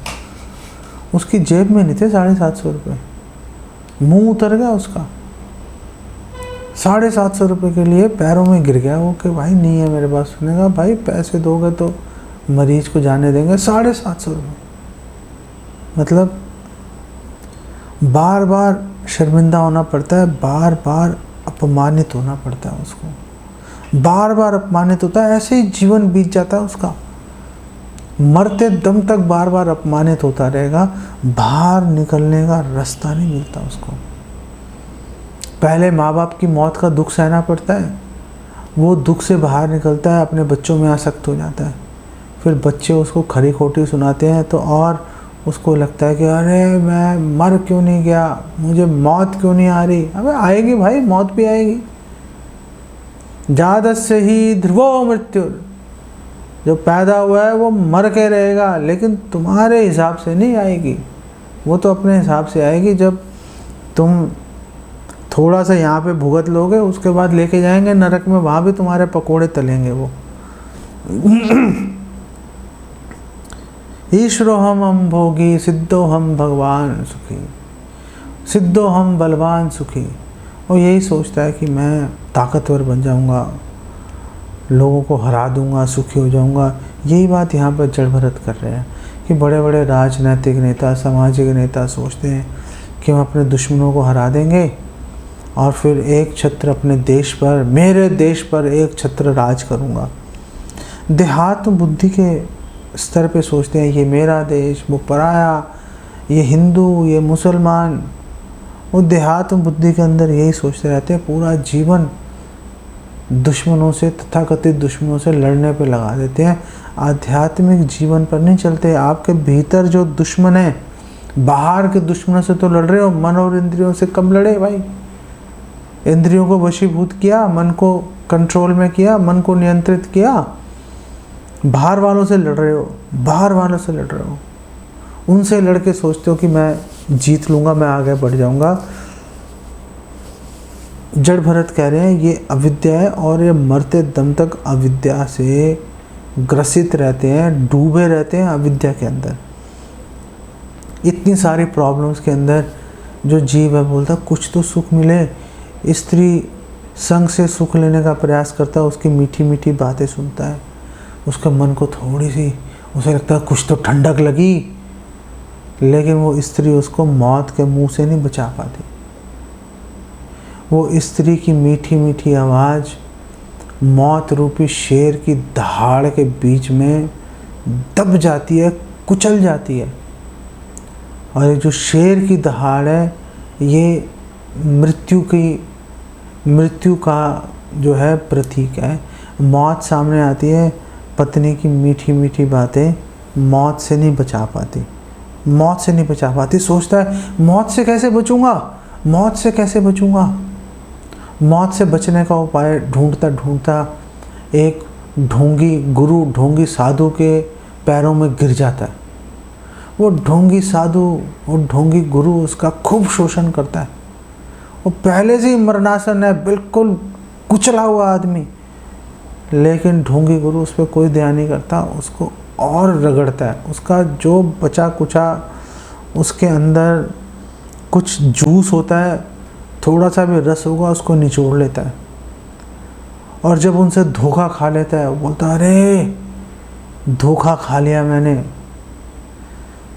उसकी जेब में नहीं थे 750 रुपये, मुँह उतर गया उसका। 750 रुपये के लिए पैरों में गिर गया वो कि भाई नहीं है मेरे पास। उसने कहा भाई पैसे दोगे तो मरीज को जाने देंगे। 750 रुपये, मतलब बार बार शर्मिंदा होना पड़ता है, बार बार अपमानित होना पड़ता है उसको, बार बार अपमानित होता है, ऐसे ही जीवन बीत जाता है उसका, मरते दम तक बार बार अपमानित होता रहेगा, बाहर निकलने का रास्ता नहीं मिलता उसको। पहले माँ बाप की मौत का दुख सहना पड़ता है, वो दुख से बाहर निकलता है, अपने बच्चों में आसक्त हो जाता है, फिर बच्चे उसको खरी खोटी सुनाते हैं तो और उसको लगता है कि अरे मैं मर क्यों नहीं गया, मुझे मौत क्यों नहीं आ रही। अबे आएगी भाई, मौत भी आएगी। जातस्य ही ध्रुवो मृत्यु, जो पैदा हुआ है वो मर के रहेगा, लेकिन तुम्हारे हिसाब से नहीं आएगी, वो तो अपने हिसाब से आएगी। जब तुम थोड़ा सा यहाँ पे भुगत लोगे, उसके बाद लेके जाएंगे नरक में, वहाँ भी तुम्हारे पकोड़े तलेंगे वो। ईश्वरो हम भोगी, सिद्धो हम भगवान सुखी, सिद्धो हम बलवान सुखी। और यही सोचता है कि मैं ताकतवर बन जाऊंगा, लोगों को हरा दूंगा, सुखी हो जाऊंगा। यही बात यहाँ पर जड़ भरत कर रहे हैं कि बड़े बड़े राजनैतिक नेता, सामाजिक नेता सोचते हैं कि हम अपने दुश्मनों को हरा देंगे और फिर एक छत्र अपने देश पर, मेरे देश पर एक छत्र राज करूँगा। देहात्म बुद्धि के स्तर पे सोचते हैं ये मेरा देश, वो पराया, ये हिंदू, ये मुसलमान। वो देहात्म बुद्धि के अंदर यही सोचते रहते हैं, पूरा जीवन दुश्मनों से, तथाकथित दुश्मनों से लड़ने पे लगा देते हैं, आध्यात्मिक जीवन पर नहीं चलते। आपके भीतर जो दुश्मन है, बाहर के दुश्मनों से तो लड़ रहे हो, मन और इंद्रियों से कम लड़े भाई। इंद्रियों को वशीभूत किया, मन को कंट्रोल में किया, मन को नियंत्रित किया। बाहर वालों से लड़ रहे हो, बाहर वालों से लड़ रहे हो, उनसे लड़के सोचते हो कि मैं जीत लूँगा, मैं आगे बढ़ जाऊँगा। जड़ भरत कह रहे हैं ये अविद्या है और ये मरते दम तक अविद्या से ग्रसित रहते हैं, डूबे रहते हैं अविद्या के अंदर। इतनी सारी प्रॉब्लम्स के अंदर जो जीव है बोलता कुछ तो सुख मिले, स्त्री संग से सुख लेने का प्रयास करता है, उसकी मीठी मीठी बातें सुनता है, उसके मन को थोड़ी सी, उसे लगता है कुछ तो ठंडक लगी, लेकिन वो स्त्री उसको मौत के मुंह से नहीं बचा पाती। वो स्त्री की मीठी मीठी आवाज़ मौत रूपी शेर की दहाड़ के बीच में दब जाती है, कुचल जाती है। और ये जो शेर की दहाड़ है, ये मृत्यु का जो है प्रतीक है। मौत सामने आती है, पत्नी की मीठी मीठी बातें मौत से नहीं बचा पाती, मौत से नहीं बचा पाती। सोचता है मौत से कैसे बचूंगा, मौत से कैसे बचूंगा। मौत से बचने का उपाय ढूंढता ढूंढता एक ढोंगी गुरु, ढोंगी साधु के पैरों में गिर जाता है। वो ढोंगी साधु, वो ढोंगी गुरु उसका खूब शोषण करता है। वो पहले से ही मरणासन है, बिल्कुल कुचला हुआ आदमी, लेकिन ढोंगी गुरु उस पर कोई ध्यान नहीं करता, उसको और रगड़ता है। उसका जो बचा कुचा उसके अंदर कुछ जूस होता है, थोड़ा सा भी रस होगा उसको निचोड़ लेता है। और जब उनसे धोखा खा लेता है, वो बोलता है अरे धोखा खा लिया मैंने।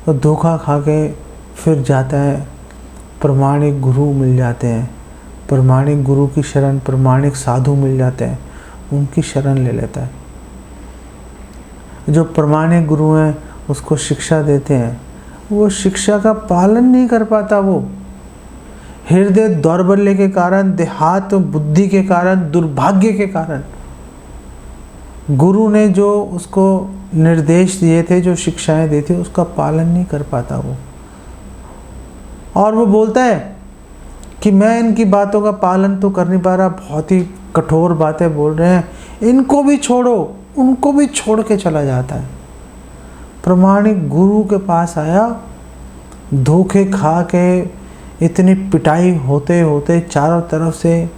तो धोखा खा के फिर जाता है, प्रमाणिक गुरु मिल जाते हैं, प्रमाणिक गुरु की शरण, प्रमाणिक साधु मिल जाते हैं, उनकी शरण ले लेता है। जो प्रमाणिक गुरु हैं उसको शिक्षा देते हैं, वो शिक्षा का पालन नहीं कर पाता। वो हृदय दौर्बल्य के कारण, देहात बुद्धि के कारण, दुर्भाग्य के कारण गुरु ने जो उसको निर्देश दिए थे, जो शिक्षाएं दी थी, उसका पालन नहीं कर पाता वो। और वो बोलता है कि मैं इनकी बातों का पालन तो कर नहीं पा रहा, बहुत ही कठोर बातें बोल रहे हैं, इनको भी छोड़ो, उनको भी छोड़ के चला जाता है। प्रमाणिक गुरु के पास आया, धोखे खा के इतनी पिटाई होते होते चारों तरफ से,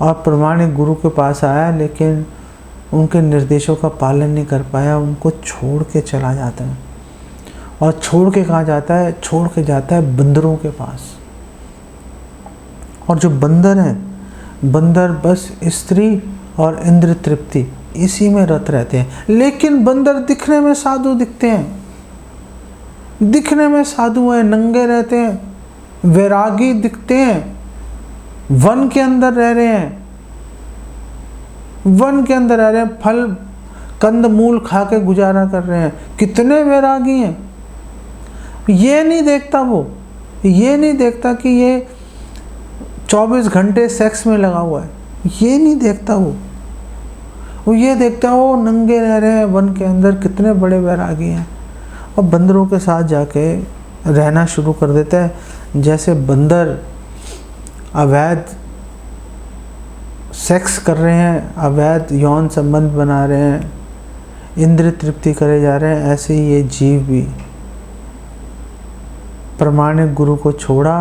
और प्रमाणिक गुरु के पास आया, लेकिन उनके निर्देशों का पालन नहीं कर पाया, उनको छोड़ के चला जाता है। और छोड़ के कहाँ जाता है? छोड़ के जाता है बंदरों के पास। और जो बंदर हैं बंदर बस स्त्री और इंद्र तृप्ति इसी में रत रहते हैं। लेकिन बंदर दिखने में साधु दिखते हैं, दिखने में साधु हैं, नंगे रहते हैं, वैरागी दिखते हैं, वन के अंदर रह रहे हैं, वन के अंदर रह रहे हैं, फल कंद मूल खा के गुजारा कर रहे हैं, कितने वैरागी हैं। ये नहीं देखता वो, ये नहीं देखता कि ये 24 घंटे सेक्स में लगा हुआ है, ये नहीं देखता वो ये देखता है वो नंगे रह रहे हैं वन के अंदर, कितने बड़े वैरागी हैं, और बंदरों के साथ जाके रहना शुरू कर देता है। जैसे बंदर अवैध सेक्स कर रहे हैं, अवैध यौन संबंध बना रहे हैं, इंद्रिय तृप्ति करे जा रहे हैं, ऐसे ही ये जीव भी प्रामाणिक गुरु को छोड़ा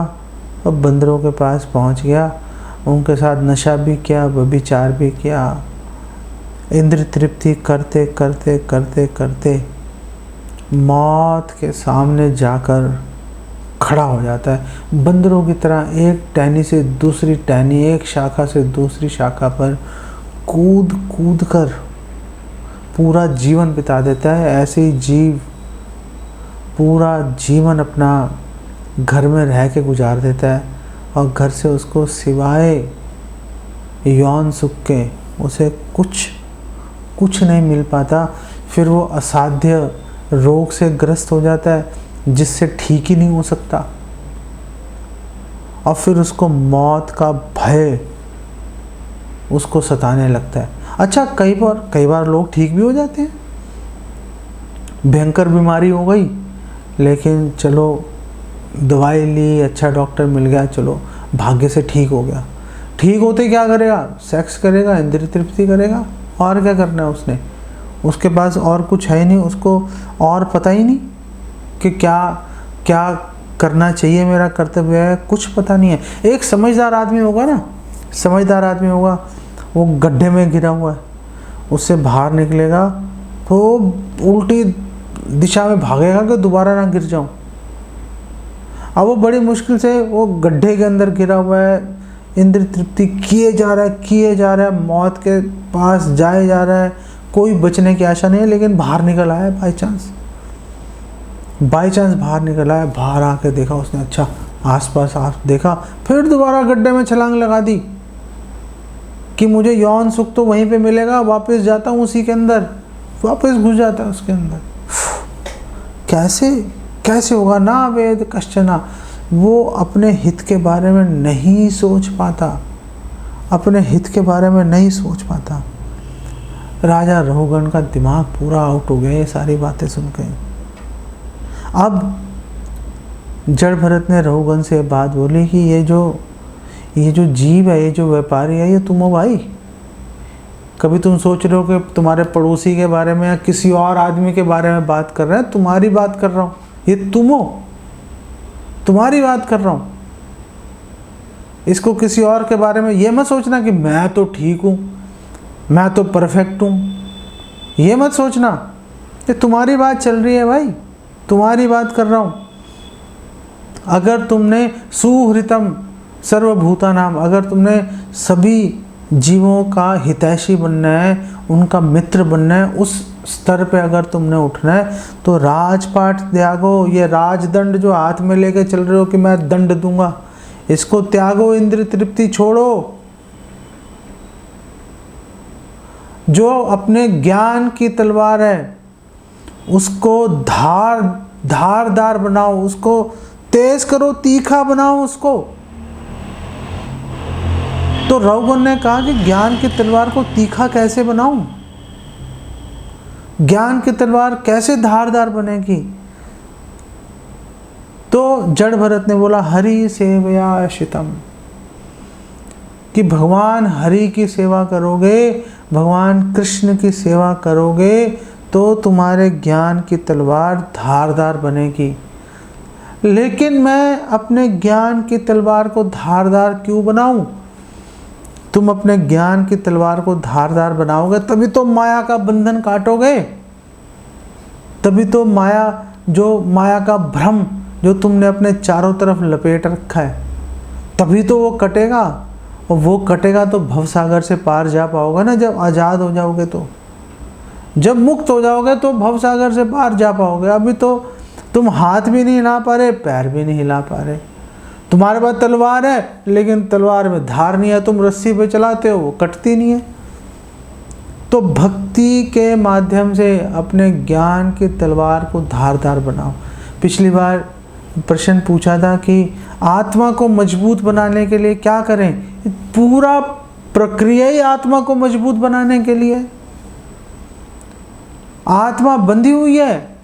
और बंदरों के पास पहुंच गया, उनके साथ नशा भी किया, व्यभिचार भी किया, इंद्रिय तृप्ति करते करते करते करते मौत के सामने जाकर खड़ा हो जाता है। बंदरों की तरह एक टहनी से दूसरी टहनी, एक शाखा से दूसरी शाखा पर कूद कूद कर पूरा जीवन बिता देता है। ऐसे ही जीव पूरा जीवन अपना घर में रह के गुजार देता है, और घर से उसको सिवाय यौन सुख के उसे कुछ नहीं मिल पाता। फिर वो असाध्य रोग से ग्रस्त हो जाता है जिससे ठीक ही नहीं हो सकता, और फिर उसको मौत का भय उसको सताने लगता है। अच्छा, कई बार लोग ठीक भी हो जाते हैं, भयंकर बीमारी हो गई लेकिन चलो दवाई ली, अच्छा डॉक्टर मिल गया, चलो भाग्य से ठीक हो गया। ठीक होते क्या करेगा? सेक्स करेगा, इंद्रिय तृप्ति करेगा, और क्या करना है उसने? उसके पास और कुछ है ही नहीं, उसको और पता ही नहीं कि क्या क्या करना चाहिए, मेरा कर्तव्य है, कुछ पता नहीं है। एक समझदार आदमी होगा ना, समझदार आदमी होगा, वो गड्ढे में गिरा हुआ है, उससे बाहर निकलेगा तो उल्टी दिशा में भागेगा कि दोबारा ना गिर जाऊं। अब वो बड़ी मुश्किल से वो गड्ढे के अंदर गिरा हुआ है, इंद्रिय तृप्ति किए जा रहा है, मौत के पास जाए जा रहा है, कोई बचने की आशा नहीं है, लेकिन बाहर निकल आया बाई चांस बाहर निकल आया। बाहर आके देखा उसने, अच्छा आसपास देखा, फिर दोबारा गड्ढे में छलांग लगा दी कि मुझे यौन सुख तो वहीं पे मिलेगा, वापस जाता हूँ उसी के अंदर, वापस घुस जाता है उसके अंदर। कैसे होगा? ना वेद कश्चना, वो अपने हित के बारे में नहीं सोच पाता, अपने हित के बारे में नहीं सोच पाता। राजा रहुगण का दिमाग पूरा आउट हो गया ये सारी बातें सुन के। अब जड़ भरत ने रहुगण से बात बोली कि ये जो जीव है, ये जो व्यापारी है, ये तुम हो भाई? कभी तुम सोच रहे हो कि तुम्हारे पड़ोसी के बारे में या किसी और आदमी के बारे में बात कर रहे हैं? तुम्हारी बात कर रहा हूँ, ये तुम हो, तुम्हारी बात कर रहा हूँ। इसको किसी और के बारे में ये मत सोचना कि मैं तो ठीक हूँ, मैं तो परफेक्ट हूँ, ये मत सोचना। ये तुम्हारी बात चल रही है भाई, तुम्हारी बात कर रहा हूँ। अगर तुमने सुहृतम सर्वभूतानाम, अगर तुमने सभी जीवों का हितैषी बनना है, उनका मित्र बनना है, उस स्तर पे अगर तुमने उठना है तो राजपाट त्यागो। ये राजदंड जो हाथ में लेके चल रहे हो कि मैं दंड दूंगा, इसको त्यागो, इंद्रिय तृप्ति छोड़ो। जो अपने ज्ञान की तलवार है उसको धारदार बनाओ, उसको तेज करो, तीखा बनाओ उसको। तो रहुगण ने कहा कि ज्ञान की तलवार को तीखा कैसे बनाऊं? ज्ञान की तलवार कैसे धारदार बनेगी? तो जड़ भरत ने बोला हरि सेवया शितम, कि भगवान हरि की सेवा करोगे, भगवान कृष्ण की सेवा करोगे तो तुम्हारे ज्ञान की तलवार धारदार बनेगी। लेकिन मैं अपने ज्ञान की तलवार को धारदार क्यों बनाऊं? तुम अपने ज्ञान की तलवार को धारदार बनाओगे तभी तो माया का बंधन काटोगे, तभी तो माया का भ्रम जो तुमने अपने चारों तरफ लपेट रखा है, तभी तो वो कटेगा। और वो कटेगा तो भवसागर से पार जा पाओगे ना, जब आज़ाद हो जाओगे तो। जब मुक्त हो जाओगे तो भवसागर से पार जा पाओगे। अभी तो तुम हाथ भी नहीं हिला पा रहे, पैर भी नहीं हिला पा रहे। तुम्हारे पास तलवार है लेकिन तलवार में धार नहीं है, तुम रस्सी पे चलाते हो वो कटती नहीं है। तो भक्ति के माध्यम से अपने ज्ञान की तलवार को धारदार बनाओ। पिछली बार प्रश्न पूछा था कि आत्मा को मजबूत बनाने के लिए क्या करें। पूरा प्रक्रिया ही आत्मा को मजबूत बनाने के लिए। आत्मा बंधी हुई है,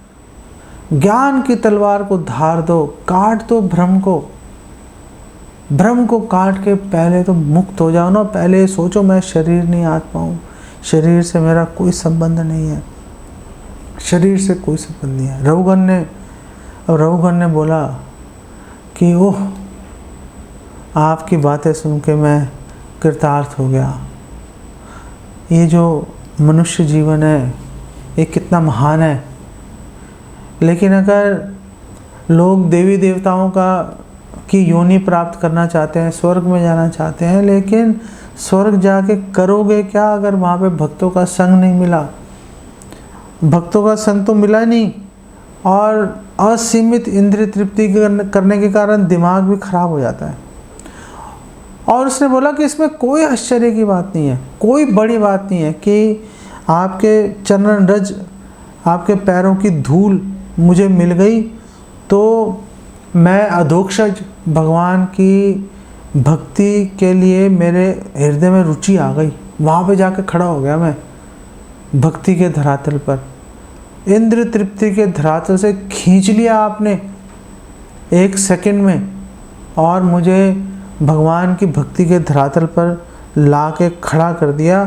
ज्ञान की तलवार को धार दो, काट दो भ्रम को। भ्रम को काट के पहले तो मुक्त हो जाओ ना। पहले सोचो मैं शरीर नहीं आत्मा हूँ, शरीर से मेरा कोई संबंध नहीं है, शरीर से कोई संबंध नहीं है। रघुगण ने बोला कि ओह, आपकी बातें सुन के मैं कृतार्थ हो गया। ये जो मनुष्य जीवन है ये कितना महान है। लेकिन अगर लोग देवी देवताओं की योनि प्राप्त करना चाहते हैं, स्वर्ग में जाना चाहते हैं, लेकिन स्वर्ग जाके करोगे क्या अगर वहाँ पे भक्तों का संग नहीं मिला। भक्तों का संग तो मिला नहीं, और असीमित इंद्रिय तृप्ति करने के कारण दिमाग भी खराब हो जाता है। और उसने बोला कि इसमें कोई आश्चर्य की बात नहीं है, कोई बड़ी बात नहीं है कि आपके चरण रज, आपके पैरों की धूल मुझे मिल गई तो मैं अधोक्षज भगवान की भक्ति के लिए मेरे हृदय में रुचि आ गई। वहाँ पे जाके खड़ा हो गया मैं भक्ति के धरातल पर। इंद्र तृप्ति के धरातल से खींच लिया आपने 1 सेकंड में, और मुझे भगवान की भक्ति के धरातल पर ला के खड़ा कर दिया,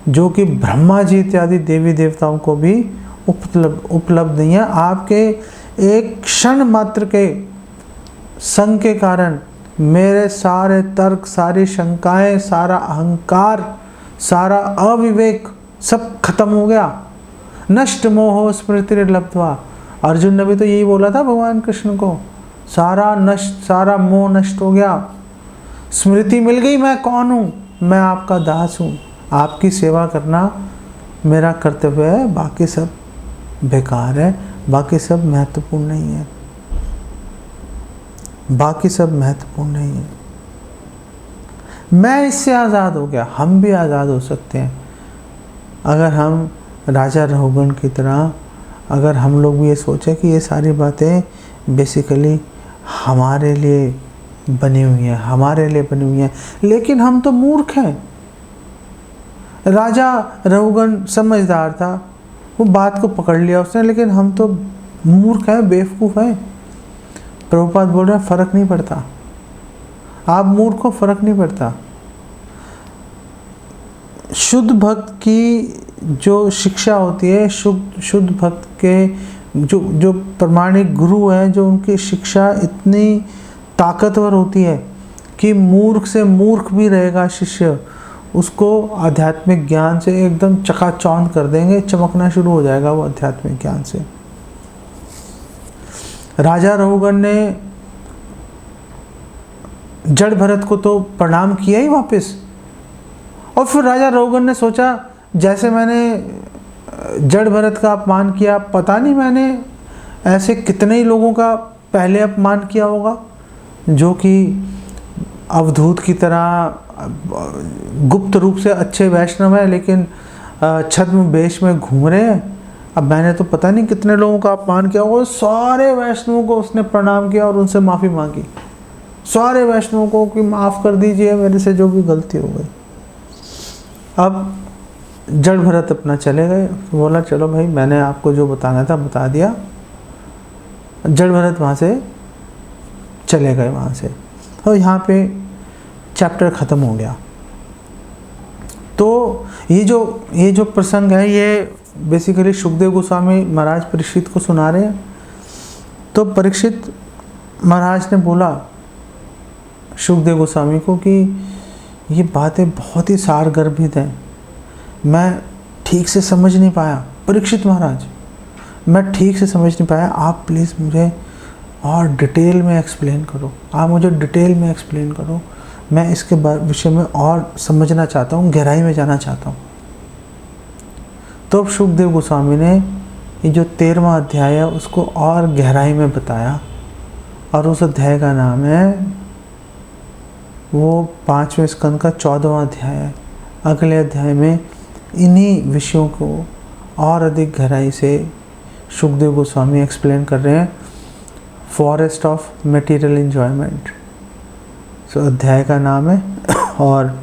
जो कि ब्रह्मा जी इत्यादि देवी देवताओं को भी उपलब्ध नहीं है। आपके एक क्षण मात्र के संग के कारण मेरे सारे तर्क, सारी शंकाएं, सारा अहंकार, सारा अविवेक सब खत्म हो गया। नष्ट मोह स्मृति लब्ध्वा। अर्जुन ने भी तो यही बोला था भगवान कृष्ण को, सारा मोह नष्ट हो गया, स्मृति मिल गई मैं कौन हूँ, मैं आपका दास हूँ, आपकी सेवा करना मेरा कर्तव्य है, बाकी सब बेकार है, बाकी सब महत्वपूर्ण नहीं है, बाकी सब महत्वपूर्ण नहीं है। मैं इससे आज़ाद हो गया। हम भी आज़ाद हो सकते हैं अगर हम राजा रघुगण की तरह, अगर हम लोग भी ये सोचें कि ये सारी बातें बेसिकली हमारे लिए बनी हुई हैं, हमारे लिए बनी हुई हैं। लेकिन हम तो मूर्ख हैं। राजा रघुगण समझदार था, वो बात को पकड़ लिया उसने, लेकिन हम तो मूर्ख हैं, बेवकूफ़ हैं। प्रभुपाद बोल रहे हैं फ़र्क नहीं पड़ता, आप मूर्ख हो, फ़र्क नहीं पड़ता। शुद्ध भक्त की जो शिक्षा होती है, शुद्ध भक्त के जो प्रमाणिक गुरु हैं, जो उनकी शिक्षा इतनी ताकतवर होती है कि मूर्ख से मूर्ख भी रहेगा शिष्य, उसको आध्यात्मिक ज्ञान से एकदम चकाचौंध कर देंगे, चमकना शुरू हो जाएगा वो आध्यात्मिक ज्ञान से। राजा रघुगण ने जड़ भरत को तो प्रणाम किया ही वापस, और फिर राजा रघुगण ने सोचा जैसे मैंने जड़ भरत का अपमान किया, पता नहीं मैंने ऐसे कितने ही लोगों का पहले अपमान किया होगा जो कि अवधूत की तरह गुप्त रूप से अच्छे वैष्णव है, लेकिन छद्म वेश में घूम रहे हैं। अब मैंने तो पता नहीं कितने लोगों का अपमान किया होगा। सारे वैष्णवों को उसने प्रणाम किया और उनसे माफ़ी मांगी, सारे वैष्णवों को कि माफ़ कर दीजिए मेरे से जो भी गलती हो गई। अब जड़ भरत अपना चले गए, बोला चलो भाई मैंने आपको जो बताना था बता दिया। जड़ भरत वहाँ से चले गए वहाँ से, और यहाँ पे चैप्टर ख़त्म हो गया। तो ये जो प्रसंग है ये बेसिकली सुखदेव गोस्वामी महाराज परीक्षित को सुना रहे हैं। तो परीक्षित महाराज ने बोला सुखदेव गोस्वामी को कि ये बातें बहुत ही सारगर्भित हैं, मैं ठीक से समझ नहीं पाया। परीक्षित महाराज, मैं ठीक से समझ नहीं पाया, आप प्लीज़ मुझे और डिटेल में एक्सप्लेन करो, आप मुझे डिटेल में एक्सप्लेन करो। मैं इसके विषय में और समझना चाहता हूँ, गहराई में जाना चाहता हूँ। तो अब शुकदेव गोस्वामी ने ये जो 13वां अध्याय है उसको और गहराई में बताया, और उस अध्याय का नाम है, वो 5वें स्कंद का 14वां अध्याय है। अगले अध्याय में इन्हीं विषयों को और अधिक गहराई से शुकदेव गोस्वामी एक्सप्लेन कर रहे हैं, फॉरेस्ट ऑफ मटेरियल एंजॉयमेंट। सो अध्याय का नाम है, और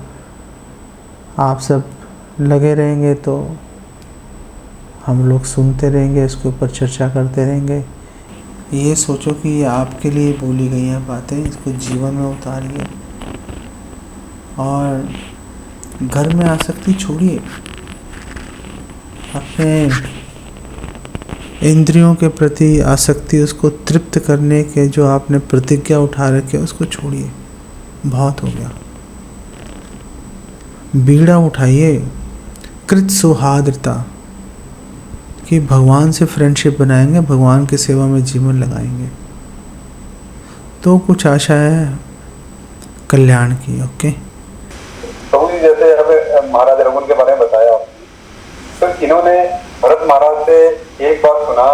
आप सब लगे रहेंगे तो हम लोग सुनते रहेंगे, इसके ऊपर चर्चा करते रहेंगे। ये सोचो कि ये आपके लिए बोली गई हैं बातें, इसको जीवन में उतारिए और घर में आसक्ति छोड़िए। अपने इंद्रियों के प्रति आसक्ति, उसको तृप्त करने के जो आपने प्रतिज्ञा उठा रखी है उसको छोड़िए, बहुत हो गया। बीड़ा उठाइए कृत सुहाद्रता, कि भगवान से फ्रेंडशिप बनाएंगे, भगवान की सेवा में जीवन लगाएंगे, तो कुछ आशा है कल्याण की। ओके, प्रभु जी जैसे हमें महाराज रघुन के बारे में बताया, तो इन्होंने भरत महाराज से एक बात सुना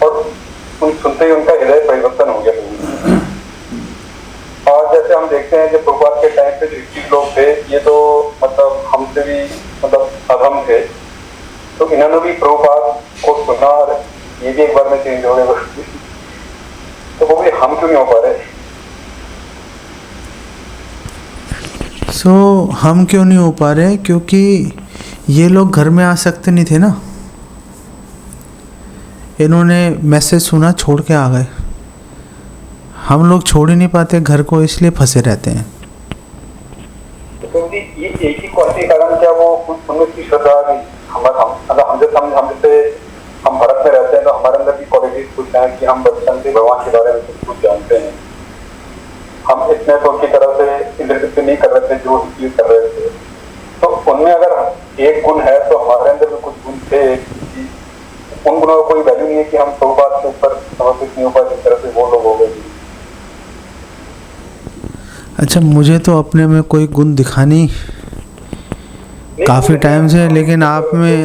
और सुनते ही उनका हृदय परिवर्तन हो गया। और जैसे हम देखते हैं कि प्रभुपाद के टाइम पे जो ऋषि लोग थे, ये तो मतलब हमसे भी मतलब अधम थे, तो इन्होंने भी प्रभुपाद को सुना और ये भी एक बार में चेंज हो गए। तो वो भी हम क्यों नहीं हो पा रहे? हम क्यों नहीं हो पा रहे? क्योंकि ये लोग घर में आ सकते नहीं थे ना। इन्होंने मैसेज सुना, छोड़ के आ गए। हम लोग छोड़ ही नहीं पाते घर को, इसलिए फंसे रहते हैं। क्योंकि ये एक ही क्वालिटी कारण क्या वो उनमें की श्रद्धा नहीं। हम भारत में रहते हैं तो हमारे अंदर की क्वालिटीज कुछ है कि हम बचपन से भगवान के बारे में कुछ जानते हैं। हम इतने तो की तरह से इंद्रजित नहीं कर रहे थे जो चीज कर रहे थे। तो उनमें अगर एक गुण है तो हमारे अंदर भी कुछ गुण थे। उन गुणों का कोई वैल्यू नहीं है कि हम प्रभुपाद के ऊपर समर्पित नहीं हो पाए जिस तरह से वो लोग हो गए। अच्छा, मुझे तो अपने में कोई गुण दिखानी काफी टाइम से, लेकिन आप में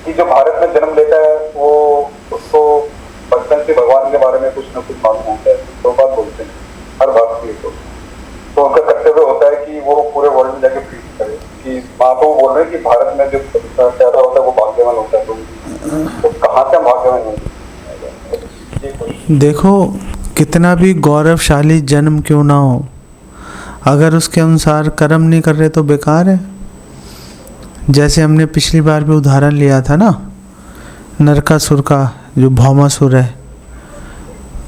कि जो भारत में जन्म लेता है वो उसको बचपन से भगवान के बारे में कुछ न कुछ मालूम होता है। तो बात बोलते हैं हर बात की, तो उनका कर्तव्य होता है कि वो पूरे वर्ल्ड में जाके प्रीच करे कि माँ को बोल रहे हैं कि भारत में जो पैदा होता है वो भाग्यवान होता है। तो कहाँ से हम भाग्यवान होंगे? देखो, कितना भी गौरवशाली जन्म क्यों ना हो, अगर उसके अनुसार कर्म नहीं कर रहे तो बेकार है। जैसे हमने पिछली बार भी उदाहरण लिया था ना, नरकासुर का, जो भौमासुर है,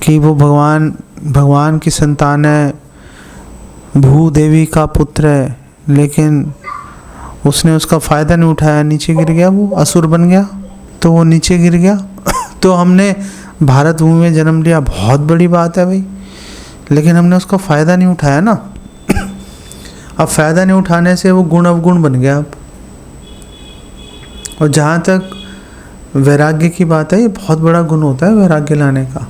कि वो भगवान की संतान है, भूदेवी का पुत्र है, लेकिन उसने उसका फ़ायदा नहीं उठाया, नीचे गिर गया, वो असुर बन गया, तो वो नीचे गिर गया। तो हमने भारत भूमि में जन्म लिया, बहुत बड़ी बात है भाई, लेकिन हमने उसका फ़ायदा नहीं उठाया ना। अब फ़ायदा नहीं उठाने से वो गुण अवगुण बन गया अब। और जहाँ तक वैराग्य की बात है, ये बहुत बड़ा गुण होता है वैराग्य लाने का।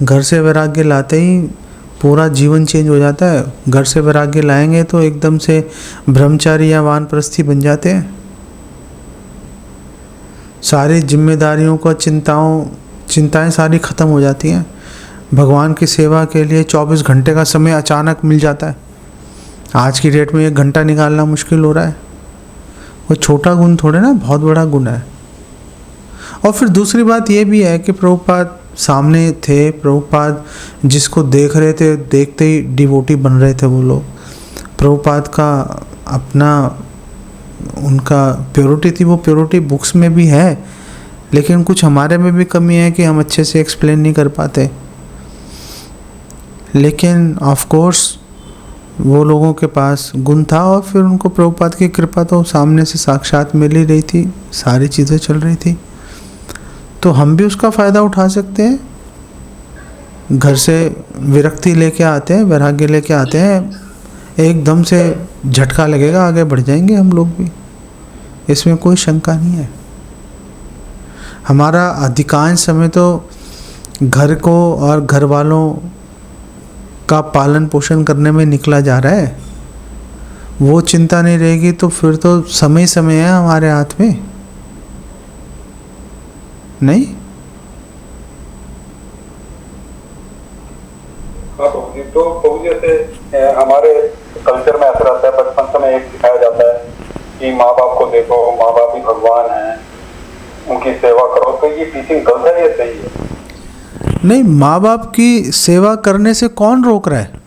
घर से वैराग्य लाते ही पूरा जीवन चेंज हो जाता है। घर से वैराग्य लाएंगे तो एकदम से ब्रह्मचारी या वानप्रस्थी बन जाते हैं। सारी जिम्मेदारियों का चिंताएं सारी ख़त्म हो जाती हैं। भगवान की सेवा के लिए 24 घंटे का समय अचानक मिल जाता है। आज की डेट में 1 घंटा निकालना मुश्किल हो रहा है। वो छोटा गुण थोड़े ना, बहुत बड़ा गुण है। और फिर दूसरी बात ये भी है कि प्रभुपाद सामने थे, प्रभुपाद जिसको देख रहे थे, देखते ही डिवोटी बन रहे थे वो लोग। प्रभुपाद का अपना उनका प्योरिटी थी, वो प्योरिटी बुक्स में भी है, लेकिन कुछ हमारे में भी कमी है कि हम अच्छे से एक्सप्लेन नहीं कर पाते। लेकिन ऑफ कोर्स वो लोगों के पास गुण था, और फिर उनको प्रभुपाद की कृपा तो सामने से साक्षात मिल ही रही थी, सारी चीज़ें चल रही थी। तो हम भी उसका फ़ायदा उठा सकते हैं। घर से विरक्ति लेके आते हैं, वैराग्य लेके आते हैं, एकदम से झटका लगेगा, आगे बढ़ जाएंगे हम लोग भी, इसमें कोई शंका नहीं है। हमारा अधिकांश समय तो घर को और घर वालों का पालन पोषण करने में निकला जा रहा है। वो चिंता नहीं रहेगी तो फिर तो समय समय है हमारे हाथ में, नहीं? हाँ तो जैसे हमारे कल्चर में ऐसा रहता है, बचपन से में एक सिखाया जाता है कि माँ बाप को देखो, माँ बाप ही भगवान हैं, उनकी सेवा करो। तो ये टीचिंग गलत है या सही है? नहीं, माँ बाप की सेवा करने से कौन रोक रहा है?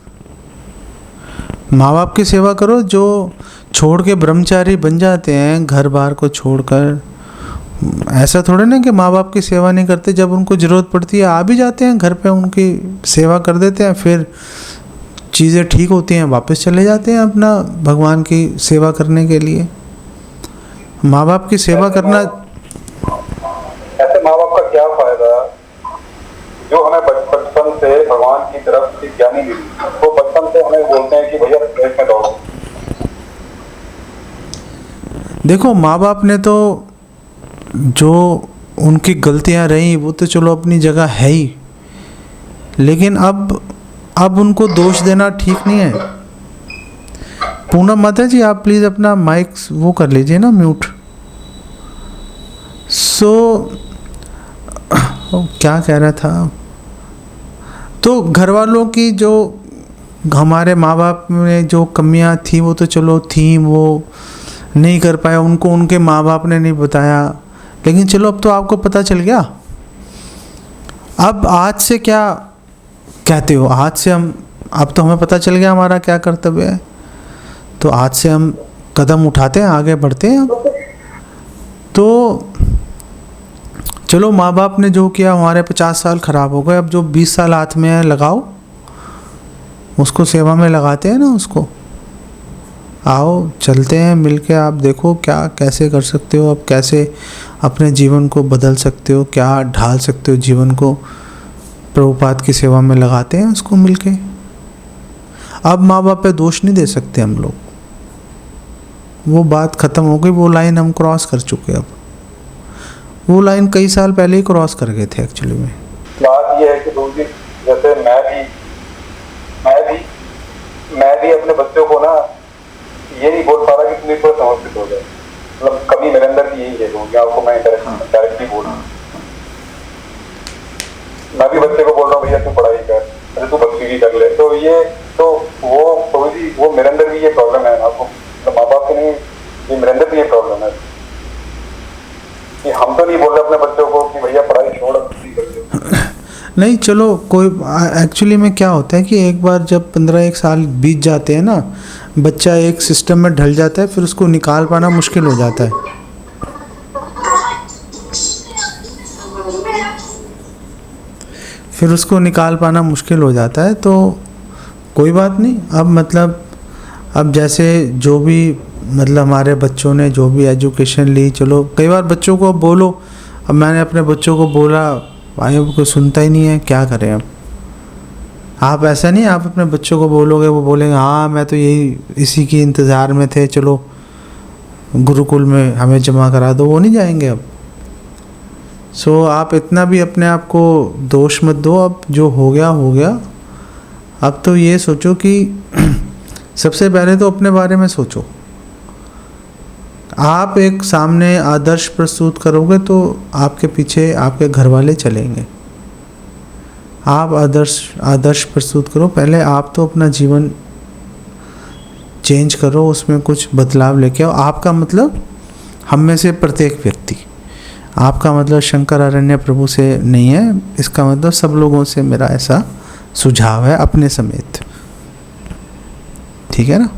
माँ बाप की सेवा करो। जो छोड़ के ब्रह्मचारी बन जाते हैं घर बार को छोड़कर, ऐसा थोड़े ना कि माँ बाप की सेवा नहीं करते, जब उनको ज़रूरत पड़ती है आ भी जाते हैं घर पे, उनकी सेवा कर देते हैं, फिर चीज़ें ठीक होती हैं वापस चले जाते हैं अपना भगवान की सेवा करने के लिए। माँ बाप की सेवा करना, ऐसे माँ बाप का क्या फायदा जो हमें बचपन से भगवान की तरफ से ज्ञानी मिली, तो बचपन से हमें बोलते हैं कि भैया प्रेस में दौड़ो। देखो माँ बाप ने तो जो उनकी गलतियाँ रही वो तो चलो अपनी जगह है ही, लेकिन अब उनको दोष देना ठीक नहीं है। पूनम माता जी आप प्लीज़ अपना माइक वो कर लीजिए ना म्यूट। क्या कह रहा था? तो घर वालों की जो हमारे माँ बाप में जो कमियां थी वो तो चलो थी, वो नहीं कर पाया, उनको उनके माँ बाप ने नहीं बताया, लेकिन चलो अब तो आपको पता चल गया। अब आज से क्या कहते हो? आज से अब तो हमें पता चल गया हमारा क्या कर्तव्य है, तो आज से हम कदम उठाते हैं, आगे बढ़ते हैं। अब तो चलो माँ बाप ने जो किया, हमारे 50 साल ख़राब हो गए, अब जो 20 साल हाथ में है लगाओ, उसको सेवा में लगाते हैं ना उसको। आओ चलते हैं मिलके, आप देखो क्या कैसे कर सकते हो, अब कैसे अपने जीवन को बदल सकते हो, क्या ढाल सकते हो जीवन को, प्रभुपाद की सेवा में लगाते हैं उसको मिलके। अब माँ बाप पे दोष नहीं दे सकते हम लोग, वो बात ख़त्म हो गई, वो लाइन हम क्रॉस कर चुके। अब वो लाइन कई साल पहले ही क्रॉस कर गए थे एक्चुअली में। बात ये है कि दूसरी, जैसे मैं भी अपने बच्चों को ना ये नहीं बोल पा रहा कि तुम एक बार समर्पित हो जाए, मतलब कभी मेरे अंदर की यही है दूंगी आपको, मैं डायरेक्टली बोल रहा हूँ। मैं भी बच्चे को बोल रहा हूँ भैया तू पढ़ाई कर, अरे तू भक्ति भी कर ले। तो ये तो वो मेरे अंदर भी ये प्रॉब्लम है आपको, तो माँ बाप की नहीं, ये मेरे अंदर भी ये प्रॉब्लम है कि हम तो नहीं बोल रहे अपने बच्चों को कि भैया पढ़ाई छोड़ भक्ति कर ले। नहीं चलो कोई, एक्चुअली में क्या होता है कि एक बार जब 15-1 साल बीत जाते हैं ना, बच्चा एक सिस्टम में ढल जाता है, फिर उसको निकाल पाना मुश्किल हो जाता है। फिर उसको निकाल पाना मुश्किल हो जाता है। तो कोई बात नहीं, अब मतलब अब जैसे जो भी मतलब हमारे बच्चों ने जो भी एजुकेशन ली, चलो कई बार बच्चों को बोलो, अब मैंने अपने बच्चों को बोला भाई कोई सुनता ही नहीं है, क्या करें अब? आप ऐसा नहीं, आप अपने बच्चों को बोलोगे वो बोलेंगे हाँ मैं तो यही इसी की इंतज़ार में थे, चलो गुरुकुल में हमें जमा करा दो, वो नहीं जाएंगे अब। सो आप इतना भी अपने आप को दोष मत दो, अब जो हो गया हो गया। अब तो ये सोचो कि सबसे पहले तो अपने बारे में सोचो। आप एक सामने आदर्श प्रस्तुत करोगे तो आपके पीछे आपके घर वाले चलेंगे। आप आदर्श प्रस्तुत करो, पहले आप तो अपना जीवन चेंज करो, उसमें कुछ बदलाव लेके आओ। आपका मतलब हम में से प्रत्येक व्यक्ति, आपका मतलब शंकर अरण्य प्रभु से नहीं है, इसका मतलब सब लोगों से मेरा ऐसा सुझाव है अपने समेत। ठीक है ना?